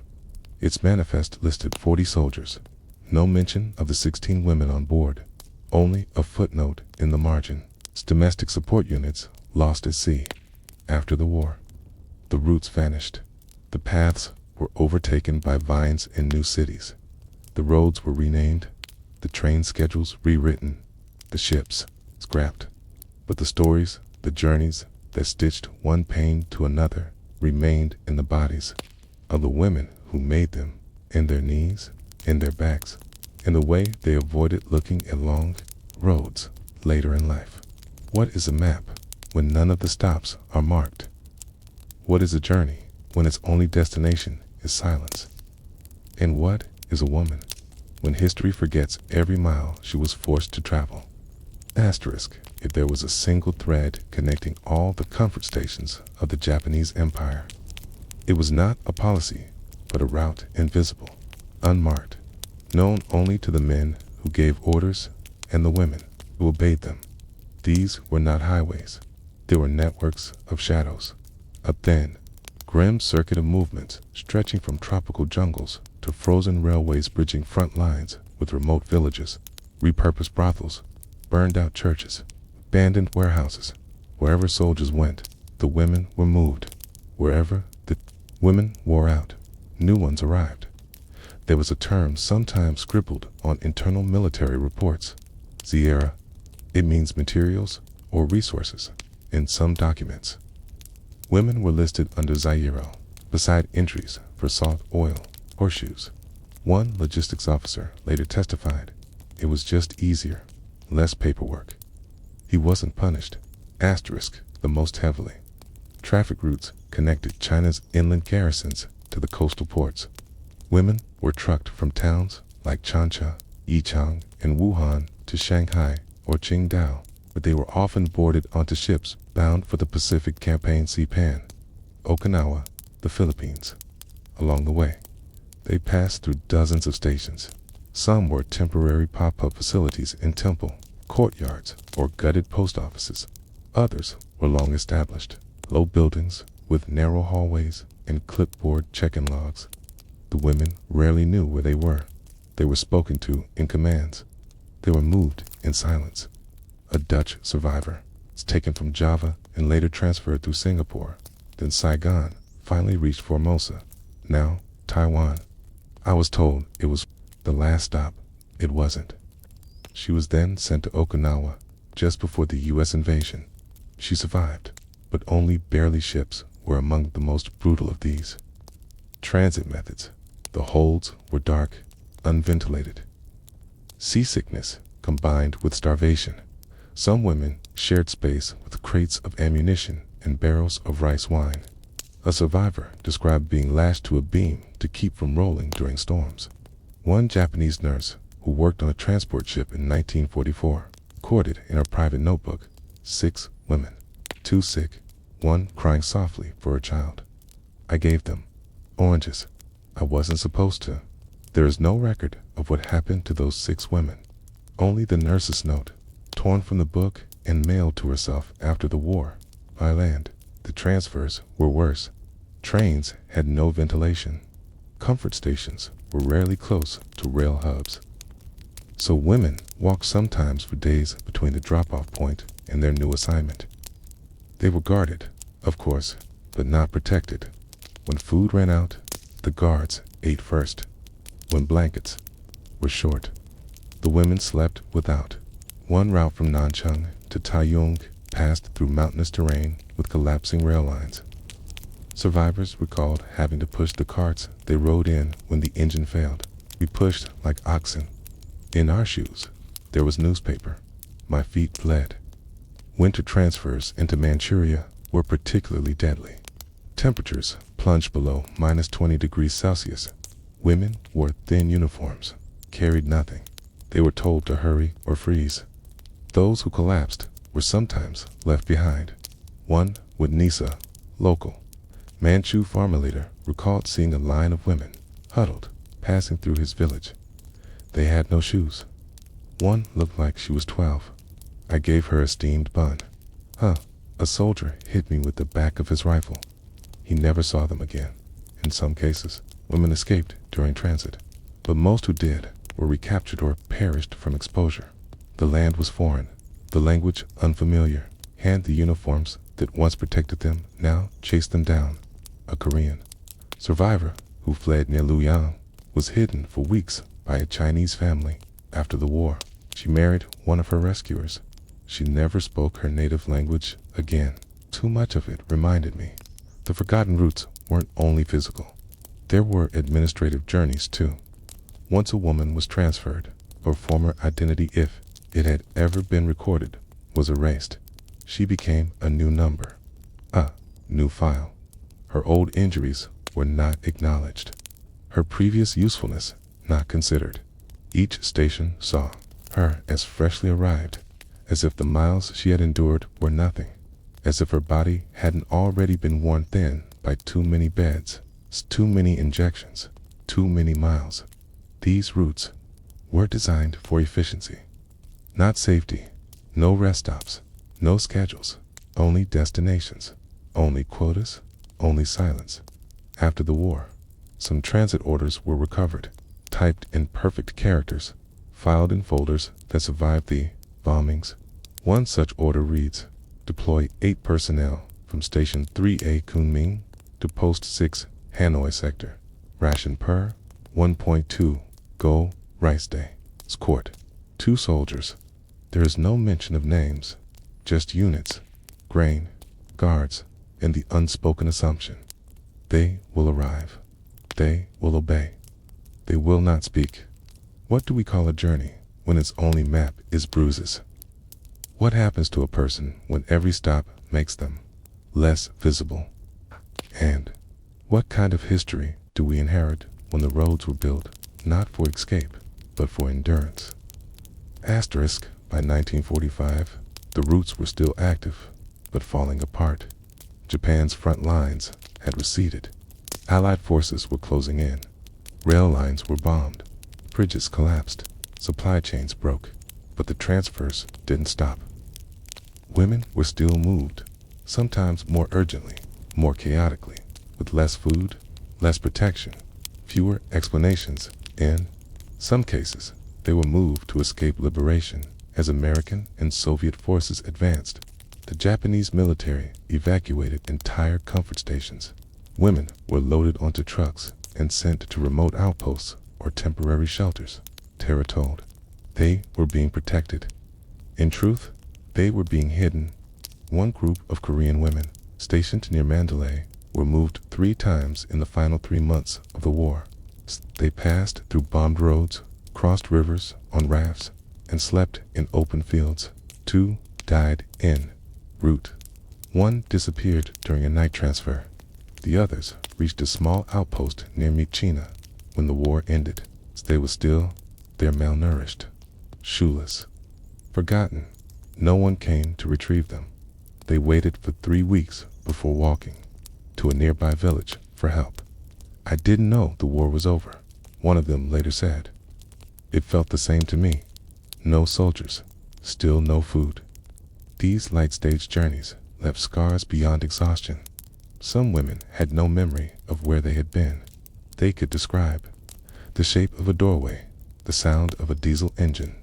Its manifest listed 40 soldiers. No mention of the 16 women on board, only a footnote in the margin. Domestic support units lost at sea. After the war, the routes vanished. The paths were overtaken by vines in new cities. The roads were renamed, the train schedules rewritten, the ships scrapped. But the stories, the journeys that stitched one pain to another remained in the bodies of the women who made them, in their knees, in their backs, in the way they avoided looking at long roads later in life. What is a map when none of the stops are marked? What is a journey when its only destination is silence? And what is a woman when history forgets every mile she was forced to travel? Asterisk, if there was a single thread connecting all the comfort stations of the Japanese Empire, it was not a policy, but a route invisible, unmarked, known only to the men who gave orders and the women who obeyed them. These were not highways. They were networks of shadows, a thin, grim circuit of movements stretching from tropical jungles to frozen railways bridging front lines with remote villages, repurposed brothels, burned-out churches, abandoned warehouses. Wherever soldiers went, the women were moved. Wherever the women wore out, new ones arrived. There was a term sometimes scribbled on internal military reports, Ziera. It means materials or resources. in some documents. Women were listed under Zairo, beside entries for salt, oil, horseshoes. One logistics officer later testified, "It was just easier, less paperwork." He wasn't punished. Asterisk, the most heavily. Traffic routes connected China's inland garrisons to the coastal ports. Women were trucked from towns like Changsha, Yichang, and Wuhan to Shanghai or Qingdao, but they were often boarded onto ships bound for the Pacific Campaign Saipan, Okinawa, the Philippines. Along the way, they passed through dozens of stations. Some were temporary pop-up facilities in temple, courtyards, or gutted post offices. Others were long established, low buildings with narrow hallways and clipboard check-in logs. The women rarely knew where they were. They were spoken to in commands. They were moved in silence. A Dutch survivor was taken from Java and later transferred through Singapore. Then Saigon finally reached Formosa, now Taiwan. I was told it was the last stop. It wasn't. She was then sent to Okinawa just before the U.S. invasion. She survived, but only barely. Ships were among the most brutal of these. Transit methods. The holds were dark, unventilated. Seasickness combined with starvation. Some women shared space with crates of ammunition and barrels of rice wine. A survivor described being lashed to a beam to keep from rolling during storms. One Japanese nurse who worked on a transport ship in 1944 recorded in her private notebook, 6 women, 2 sick, 1 crying softly for her child. I gave them oranges. I wasn't supposed to. There is no record of what happened to those 6 women. Only the nurse's note, torn from the book and mailed to herself after the war. By land, the transfers were worse. Trains had no ventilation. Comfort stations were rarely close to rail hubs. So women walked sometimes for days between the drop-off point and their new assignment. They were guarded, of course, but not protected. When food ran out, the guards ate first. When blankets were short, the women slept without. One route from Nanchang to Taiyong passed through mountainous terrain with collapsing rail lines. Survivors recalled having to push the carts they rode in when the engine failed. We pushed like oxen. In our shoes, there was newspaper. My feet bled. Winter transfers into Manchuria were particularly deadly. Temperatures plunged below -20 degrees Celsius. Women wore thin uniforms, carried nothing. They were told to hurry or freeze. Those who collapsed were sometimes left behind. One Nisa, local Manchu farmer leader, recalled seeing a line of women, huddled, passing through his village. They had no shoes. One looked like she was 12. I gave her a steamed bun. A soldier hit me with the back of his rifle. He never saw them again. In some cases, women escaped during transit, but most who did were recaptured or perished from exposure. The land was foreign, the language unfamiliar, and the uniforms that once protected them now chased them down. A Korean survivor who fled near Luoyang was hidden for weeks by a Chinese family after the war. She married one of her rescuers. She never spoke her native language again. Too much of it reminded me. The forgotten roots weren't only physical. There were administrative journeys too. Once a woman was transferred, her former identity, if it had ever been recorded, was erased. She became a new number, a new file. Her old injuries were not acknowledged. Her previous usefulness not considered. Each station saw her as freshly arrived, as if the miles she had endured were nothing, as if her body hadn't already been worn thin by too many beds, too many injections, too many miles. These routes were designed for efficiency, not safety. No rest stops, no schedules, only destinations, only quotas, only silence. After the war, some transit orders were recovered, typed in perfect characters, filed in folders that survived the bombings. One such order reads, deploy 8 personnel from Station 3A Kunming to Post 6 Hanoi Sector. Ration per 1.2 Go Rice Day. Escort 2 soldiers. There is no mention of names, just units, grain, guards, and the unspoken assumption. They will arrive. They will obey. They will not speak. What do we call a journey when its only map is bruises? What happens to a person when every stop makes them less visible? And what kind of history do we inherit when the roads were built not for escape, but for endurance? Asterisk, by 1945, the routes were still active, but falling apart. Japan's front lines had receded. Allied forces were closing in. Rail lines were bombed. Bridges collapsed. Supply chains broke. But the transfers didn't stop. Women were still moved, sometimes more urgently, more chaotically, with less food, less protection, fewer explanations. In some cases, they were moved to escape liberation as American and Soviet forces advanced. The Japanese military evacuated entire comfort stations. Women were loaded onto trucks and sent to remote outposts or temporary shelters. Tara told. They were being protected. In truth, they were being hidden. One group of Korean women, stationed near Mandalay, were moved 3 times in the final 3 months of the war. They passed through bombed roads, crossed rivers on rafts, and slept in open fields. 2 died en route. 1 disappeared during a night transfer. The others reached a small outpost near Michina when the war ended. They were still there, malnourished, shoeless, forgotten. No one came to retrieve them. They waited for 3 weeks before walking to a nearby village for help. I didn't know the war was over, one of them later said. It felt the same to me. No soldiers, still no food. These light-stage journeys left scars beyond exhaustion. Some women had no memory of where they had been. They could describe the shape of a doorway, the sound of a diesel engine,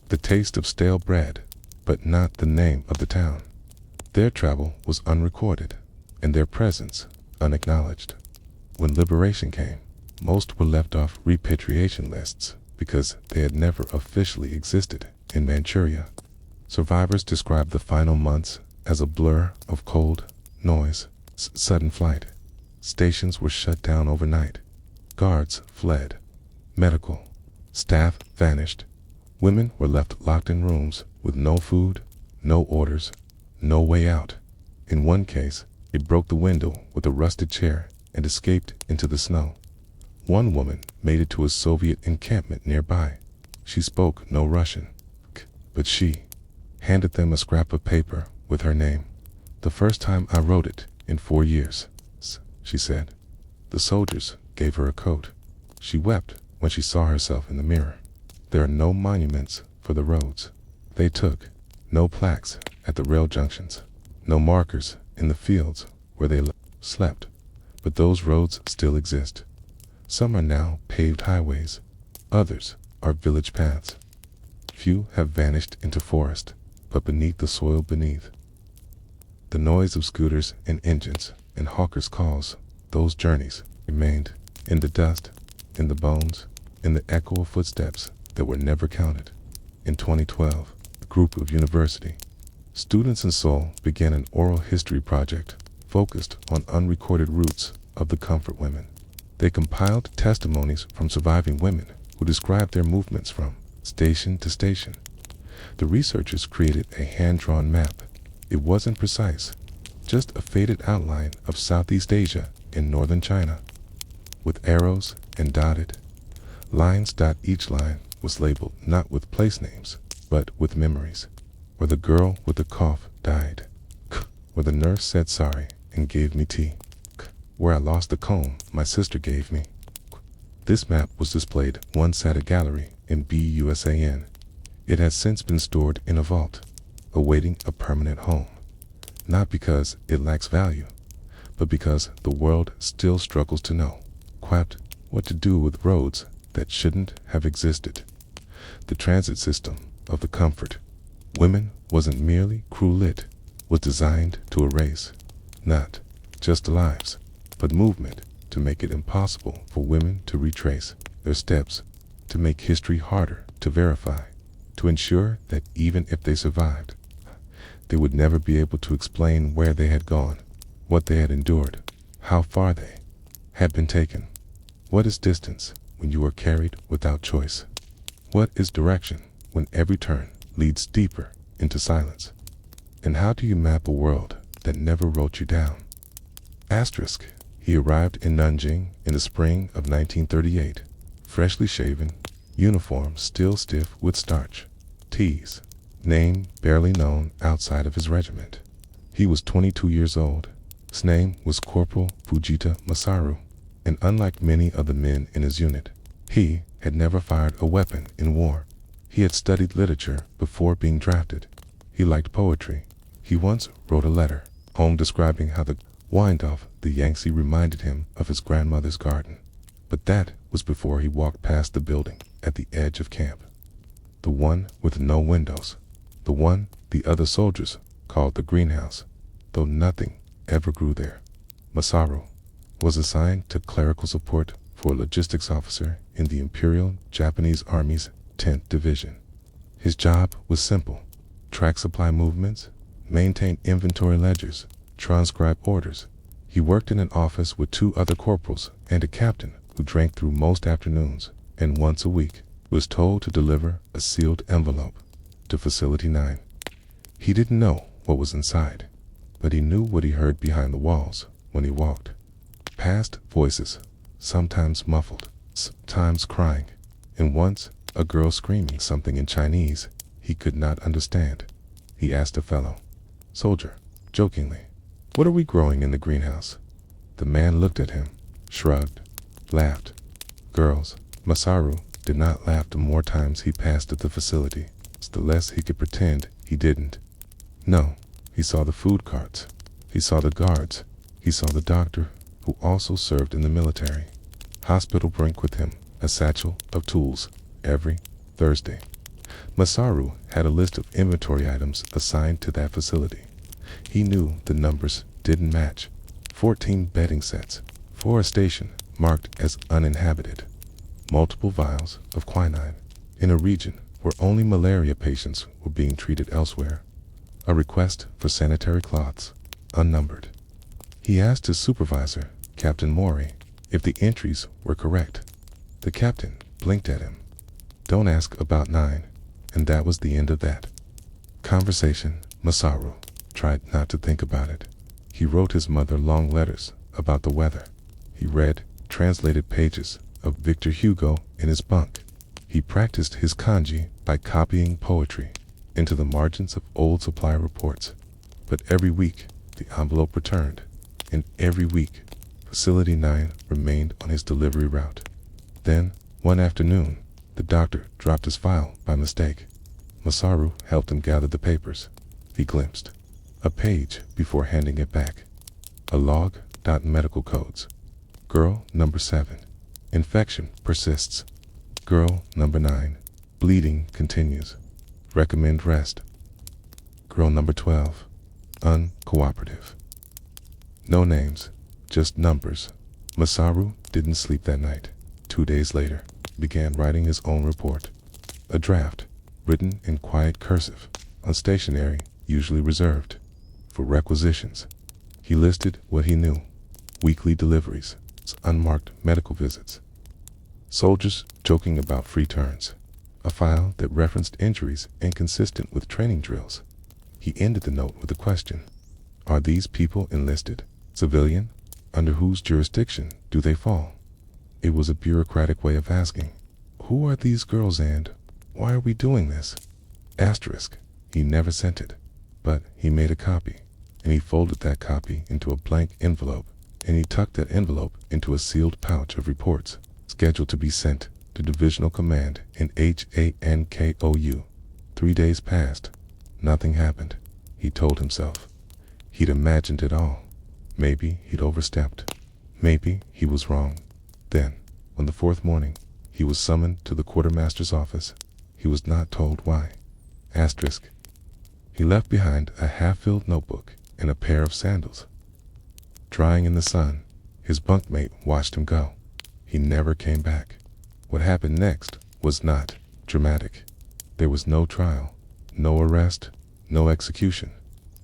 the taste of stale bread, but not the name of the town. Their travel was unrecorded, and their presence unacknowledged. When liberation came, most were left off repatriation lists because they had never officially existed in Manchuria. Survivors described the final months as a blur of cold, noise, sudden flight. Stations were shut down overnight. Guards fled. Medical staff vanished. Women were left locked in rooms with no food, no orders, no way out. In one case, they broke the window with a rusted chair and escaped into the snow. One woman made it to a Soviet encampment nearby. She spoke no Russian, but she handed them a scrap of paper with her name. The first time I wrote it in 4 years, she said. The soldiers gave her a coat. She wept when she saw herself in the mirror. There are no monuments for the roads they took, no plaques at the rail junctions, no markers in the fields where they slept. But those roads still exist. Some are now paved highways. Others are village paths. Few have vanished into forest, but beneath the soil beneath. The noise of scooters and engines and hawkers' calls, those journeys remained in the dust, in the bones, in the echo of footsteps that were never counted. In 2012, a group of university students in Seoul began an oral history project focused on unrecorded roots of the comfort women. They compiled testimonies from surviving women who described their movements from station to station. The researchers created a hand-drawn map. It wasn't precise, just a faded outline of Southeast Asia and northern China, with arrows and dotted lines. Each line was labeled not with place names, but with memories. Where the girl with the cough died, where the nurse said sorry and gave me tea, where I lost the comb my sister gave me. This map was displayed once at a gallery in BUSAN. It has since been stored in a vault, awaiting a permanent home. Not because it lacks value, but because the world still struggles to know what to do with roads that shouldn't have existed. The transit system of the comfort women wasn't merely crew-lit, was designed to erase not just lives, but movement, to make it impossible for women to retrace their steps, to make history harder to verify, to ensure that even if they survived, They would never be able to explain where they had gone, what they had endured, how far they had been taken. What is distance when you are carried without choice? What is direction when every turn leads deeper into silence? And how do you map a world that never wrote you down? Asterisk. He arrived in Nanjing in the spring of 1938, freshly shaven, uniform still stiff with starch. T's name barely known outside of his regiment. He was 22 years old. His name was Corporal Fujita Masaru, and unlike many of the men in his unit, he had never fired a weapon in war. He had studied literature before being drafted. He liked poetry. He once wrote a letter home describing how the wind off the Yangtze reminded him of his grandmother's garden. But that was before he walked past the building at the edge of camp. The one with no windows. The one the other soldiers called the greenhouse, though nothing ever grew there. Masaru was assigned to clerical support for a logistics officer in the Imperial Japanese Army's 10th Division. His job was simple: track supply movements, maintain inventory ledgers, transcribe orders. He worked in an office with 2 other corporals and a captain who drank through most afternoons, and once a week was told to deliver a sealed envelope to Facility 9. He didn't know what was inside, but he knew what he heard behind the walls when he walked. Past voices, sometimes muffled, sometimes crying, and once a girl screaming something in Chinese he could not understand. He asked a fellow soldier, jokingly, "What are we growing in the greenhouse?" The man looked at him, shrugged, laughed. Girls. Masaru did not laugh the more times he passed at the facility, the less he could pretend he didn't. No, he saw the food carts. He saw the guards. He saw the doctor, who also served in the military. Hospital bring with him a satchel of tools every Thursday. Masaru had a list of inventory items assigned to that facility. He knew the numbers didn't match. 14 bedding sets for a station marked as uninhabited. Multiple vials of quinine in a region where only malaria patients were being treated elsewhere. A request for sanitary cloths, unnumbered. He asked his supervisor, Captain Mori, if the entries were correct. The captain blinked at him. "Don't ask about 9. And that was the end of that conversation. Masaru tried not to think about it. He wrote his mother long letters about the weather. He read translated pages of Victor Hugo in his bunk. He practiced his kanji by copying poetry into the margins of old supply reports. But every week the envelope returned, and every week Facility 9 remained on his delivery route. Then, one afternoon, the doctor dropped his file by mistake. Masaru helped him gather the papers. He glimpsed a page before handing it back. A log. Medical codes. Girl number 7. Infection persists. Girl number 9. Bleeding continues. Recommend rest. Girl number 12. Uncooperative. No names, just numbers. Masaru didn't sleep that night. 2 days later, began writing his own report. A draft, written in quiet cursive, on stationery usually reserved for requisitions. He listed what he knew: weekly deliveries, unmarked medical visits, soldiers joking about free turns, a file that referenced injuries inconsistent with training drills. He ended the note with a question: are these people enlisted? Civilian? Under whose jurisdiction do they fall? It was a bureaucratic way of asking, who are these girls and why are we doing this? Asterisk. He never sent it, but he made a copy, and he folded that copy into a blank envelope, and he tucked that envelope into a sealed pouch of reports, scheduled to be sent to Divisional Command in HANKOU. 3 days passed. Nothing happened, he told himself. He'd imagined it all. Maybe he'd overstepped. Maybe he was wrong. Then, on the 4th morning, he was summoned to the quartermaster's office. He was not told why. Asterisk. He left behind a half-filled notebook and a pair of sandals. Drying in the sun, his bunkmate watched him go. He never came back. What happened next was not dramatic. There was no trial, no arrest, no execution.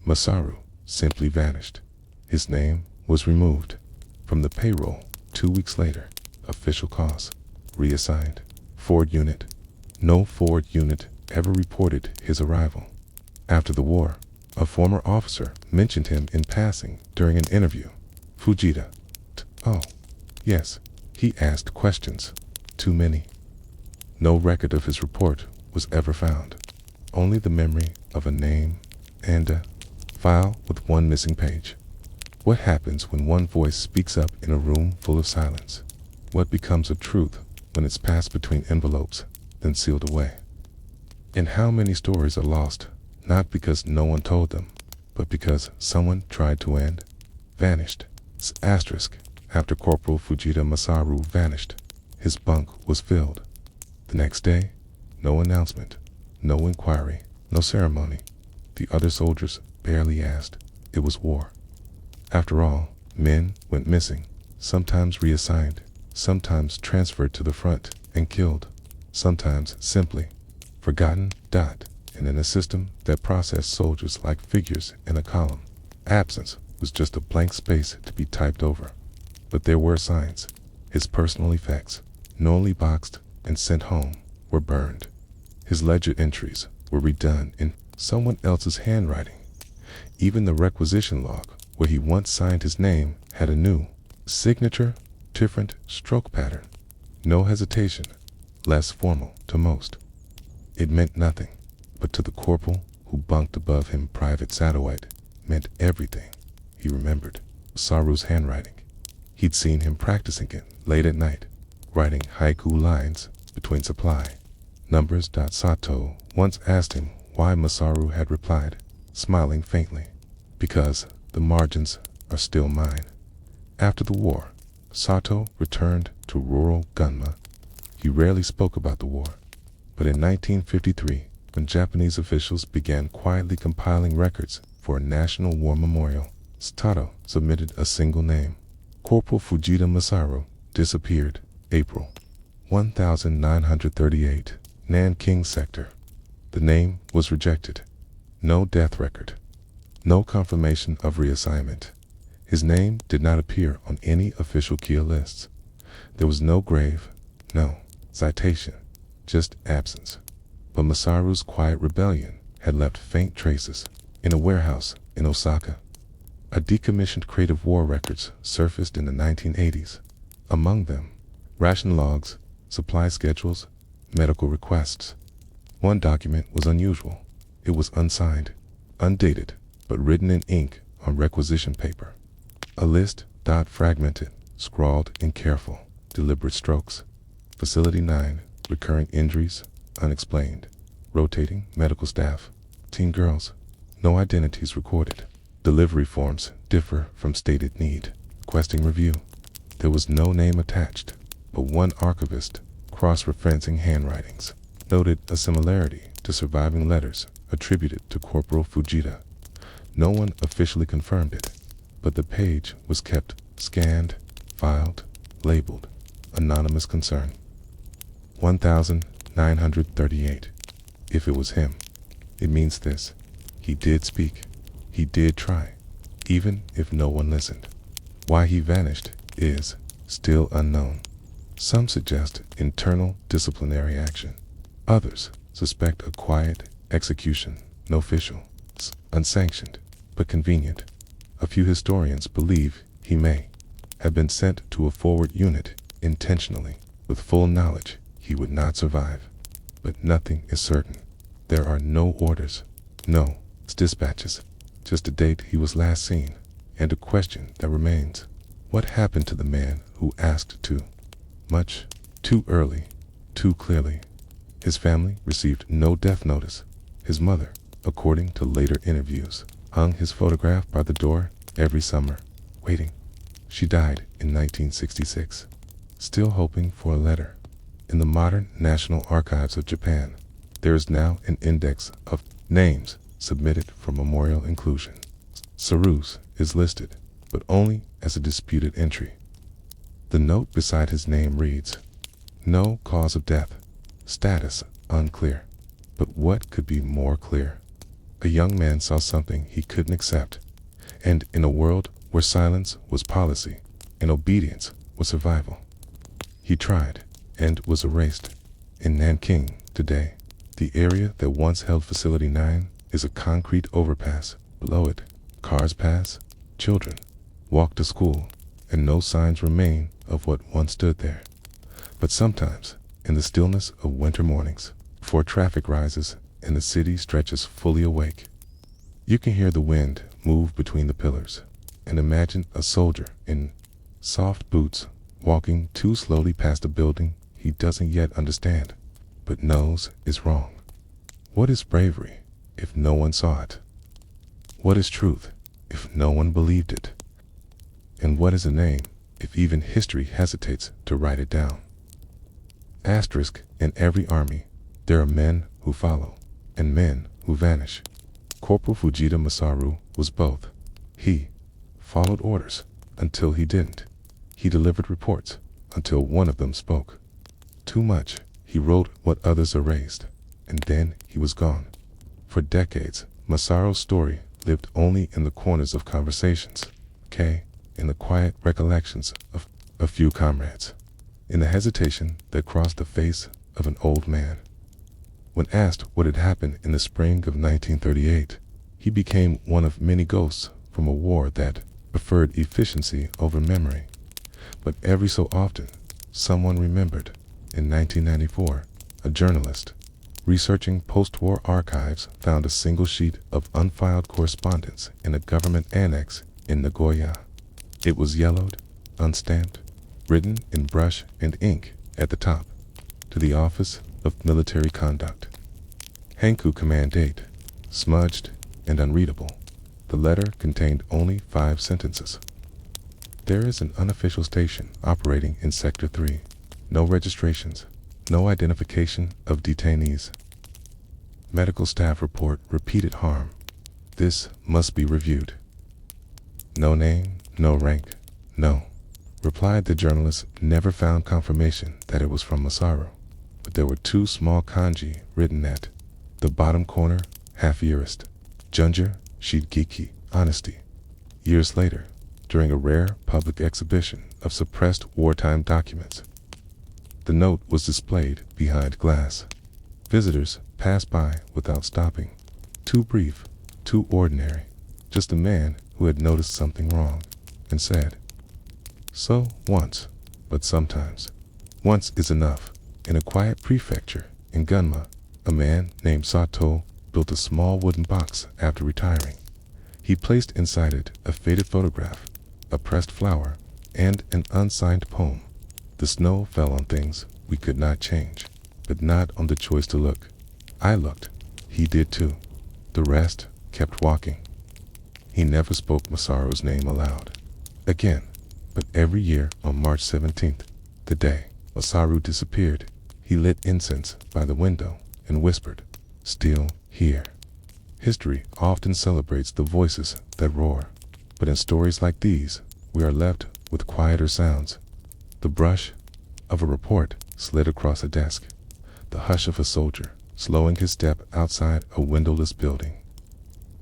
Masaru simply vanished. His name was removed from the payroll 2 weeks later. Official cause: reassigned. Ford unit. No Ford unit ever reported his arrival. After the war, a former officer mentioned him in passing during an interview. Fujita. Oh, yes, he asked questions. Too many. No record of his report was ever found. Only the memory of a name and a file with one missing page. What happens when one voice speaks up in a room full of silence? What becomes a truth when it's passed between envelopes, then sealed away? And how many stories are lost, not because no one told them, but because someone tried to end? Vanished. Asterisk. After Corporal Fujita Masaru vanished, his bunk was filled. The next day, no announcement, no inquiry, no ceremony. The other soldiers barely asked. It was war. After all, men went missing, sometimes reassigned, sometimes transferred to the front and killed, sometimes simply forgotten. And in a system that processed soldiers like figures in a column, absence was just a blank space to be typed over. But there were signs. His personal effects, knowingly boxed and sent home, were burned. His ledger entries were redone in someone else's handwriting. Even the requisition log, where he once signed his name, had a new signature, different stroke pattern. No hesitation, less formal to most. It meant nothing, but to the corporal who bunked above him, private satellite meant everything. He remembered Saru's handwriting. He'd seen him practicing it late at night, writing haiku lines between supply numbers. Sato once asked him why. Masaru had replied, smiling faintly, because the margins are still mine. After the war, Sato returned to rural Gunma. He rarely spoke about the war, but in 1953, when Japanese officials began quietly compiling records for a national war memorial, Sato submitted a single name. Corporal Fujita Masaru disappeared. April 1938, Nanking Sector. The name was rejected. No death record. No confirmation of reassignment. His name did not appear on any official kill lists. There was no grave, no citation, just absence. But Masaru's quiet rebellion had left faint traces. In a warehouse in Osaka, a decommissioned crate of war records surfaced in the 1980s. Among them, ration logs, supply schedules, medical requests. One document was unusual. It was unsigned, undated, but written in ink on requisition paper. A list, fragmented, scrawled in careful, deliberate strokes. Facility 9, recurring injuries, unexplained. Rotating medical staff, teen girls. No identities recorded. Delivery forms differ from stated need. Requesting review. There was no name attached, but one archivist, cross-referencing handwritings, noted a similarity to surviving letters attributed to Corporal Fujita. No one officially confirmed it, but the page was kept scanned, filed, labeled, anonymous concern. 1938. If it was him, it means this. He did speak. He did try, even if no one listened. Why he vanished is still unknown. Some suggest internal disciplinary action. Others suspect a quiet execution, no official, unsanctioned, but convenient. A few historians believe he may have been sent to a forward unit intentionally, with full knowledge he would not survive. But nothing is certain. There are no orders, no dispatches, just a date he was last seen, and a question that remains. What happened to the man who asked too much, too early, too clearly? His family received no death notice. His mother, according to later interviews, hung his photograph by the door every summer, waiting. She died in 1966, still hoping for a letter. In the modern National Archives of Japan, there is now an index of names submitted for memorial inclusion. Saru's is listed, but only as a disputed entry. The note beside his name reads, "No cause of death. Status unclear." But what could be more clear? A young man saw something he couldn't accept, and in a world where silence was policy and obedience was survival, he tried and was erased. In Nanking today, the area that once held Facility 9 is a concrete overpass. Below it, cars pass, children walk to school, and no signs remain of what once stood there. But sometimes, in the stillness of winter mornings, before traffic rises and the city stretches fully awake, you can hear the wind move between the pillars, and imagine a soldier in soft boots walking too slowly past a building he doesn't yet understand, but knows is wrong. What is bravery if no one saw it? What is truth if no one believed it? And what is a name if even history hesitates to write it down? Asterisk, in every army, there are men who follow and men who vanish. Corporal Fujita Masaru was both. He followed orders until he didn't. He delivered reports until one of them spoke. Too much, he wrote what others erased, and then he was gone. For decades, Masaru's story lived only in the corners of conversations, in the quiet recollections of a few comrades, in the hesitation that crossed the face of an old man. When asked what had happened in the spring of 1938, he became one of many ghosts from a war that preferred efficiency over memory. But every so often, someone remembered. In 1994, a journalist researching post-war archives found a single sheet of unfiled correspondence in a government annex in Nagoya. It was yellowed, unstamped, written in brush and ink at the top, to the Office of Military Conduct. Hanku Command Date, smudged and unreadable. The letter contained only 5 sentences. There is an unofficial station operating in Sector 3. No registrations, no identification of detainees. Medical staff report repeated harm. This must be reviewed. No name, no rank, no. Replied the journalist, never found confirmation that it was from Masaru, but there were 2 small kanji written at the bottom corner, half-yearist, Junja Shigeki, honesty. Years later, during a rare public exhibition of suppressed wartime documents, the note was displayed behind glass. Visitors passed by without stopping. Too brief, too ordinary, just a man who had noticed something wrong and said, "So once, but sometimes. Once is enough." In a quiet prefecture in Gunma, a man named Sato built a small wooden box after retiring. He placed inside it a faded photograph, a pressed flower, and an unsigned poem. The snow fell on things we could not change, but not on the choice to look. I looked. He did too. The rest kept walking. He never spoke Masaru's name aloud again, but every year on March 17th, the day Masaru disappeared, he lit incense by the window and whispered, "Still here." History often celebrates the voices that roar, but in stories like these, we are left with quieter sounds. The brush of a report slid across a desk, the hush of a soldier slowing his step outside a windowless building,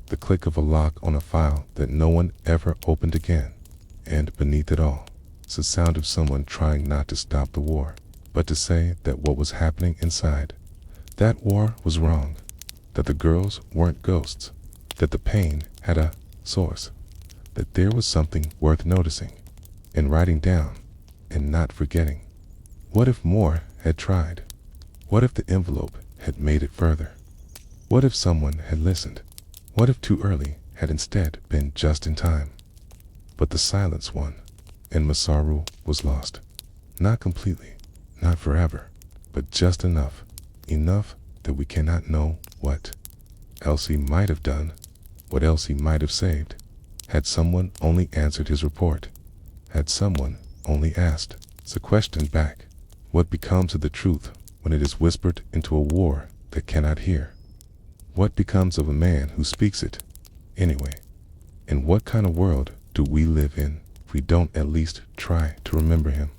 the click of a lock on a file that no one ever opened again, and beneath it all, it's the sound of someone trying not to stop the war, but to say that what was happening inside, that war was wrong, that the girls weren't ghosts, that the pain had a source, that there was something worth noticing and writing down and not forgetting. What if more had tried? What if the envelope had made it further? What if someone had listened? What if too early had instead been just in time? But the silence won, and Masaru was lost. Not completely, not forever, but just enough that we cannot know what else he might have done, what else he might have saved, had someone only answered his report, had someone only asked the question back. What becomes of the truth when it is whispered into a war that cannot hear? What becomes of a man who speaks it, anyway? And what kind of world do we live in if we don't at least try to remember him?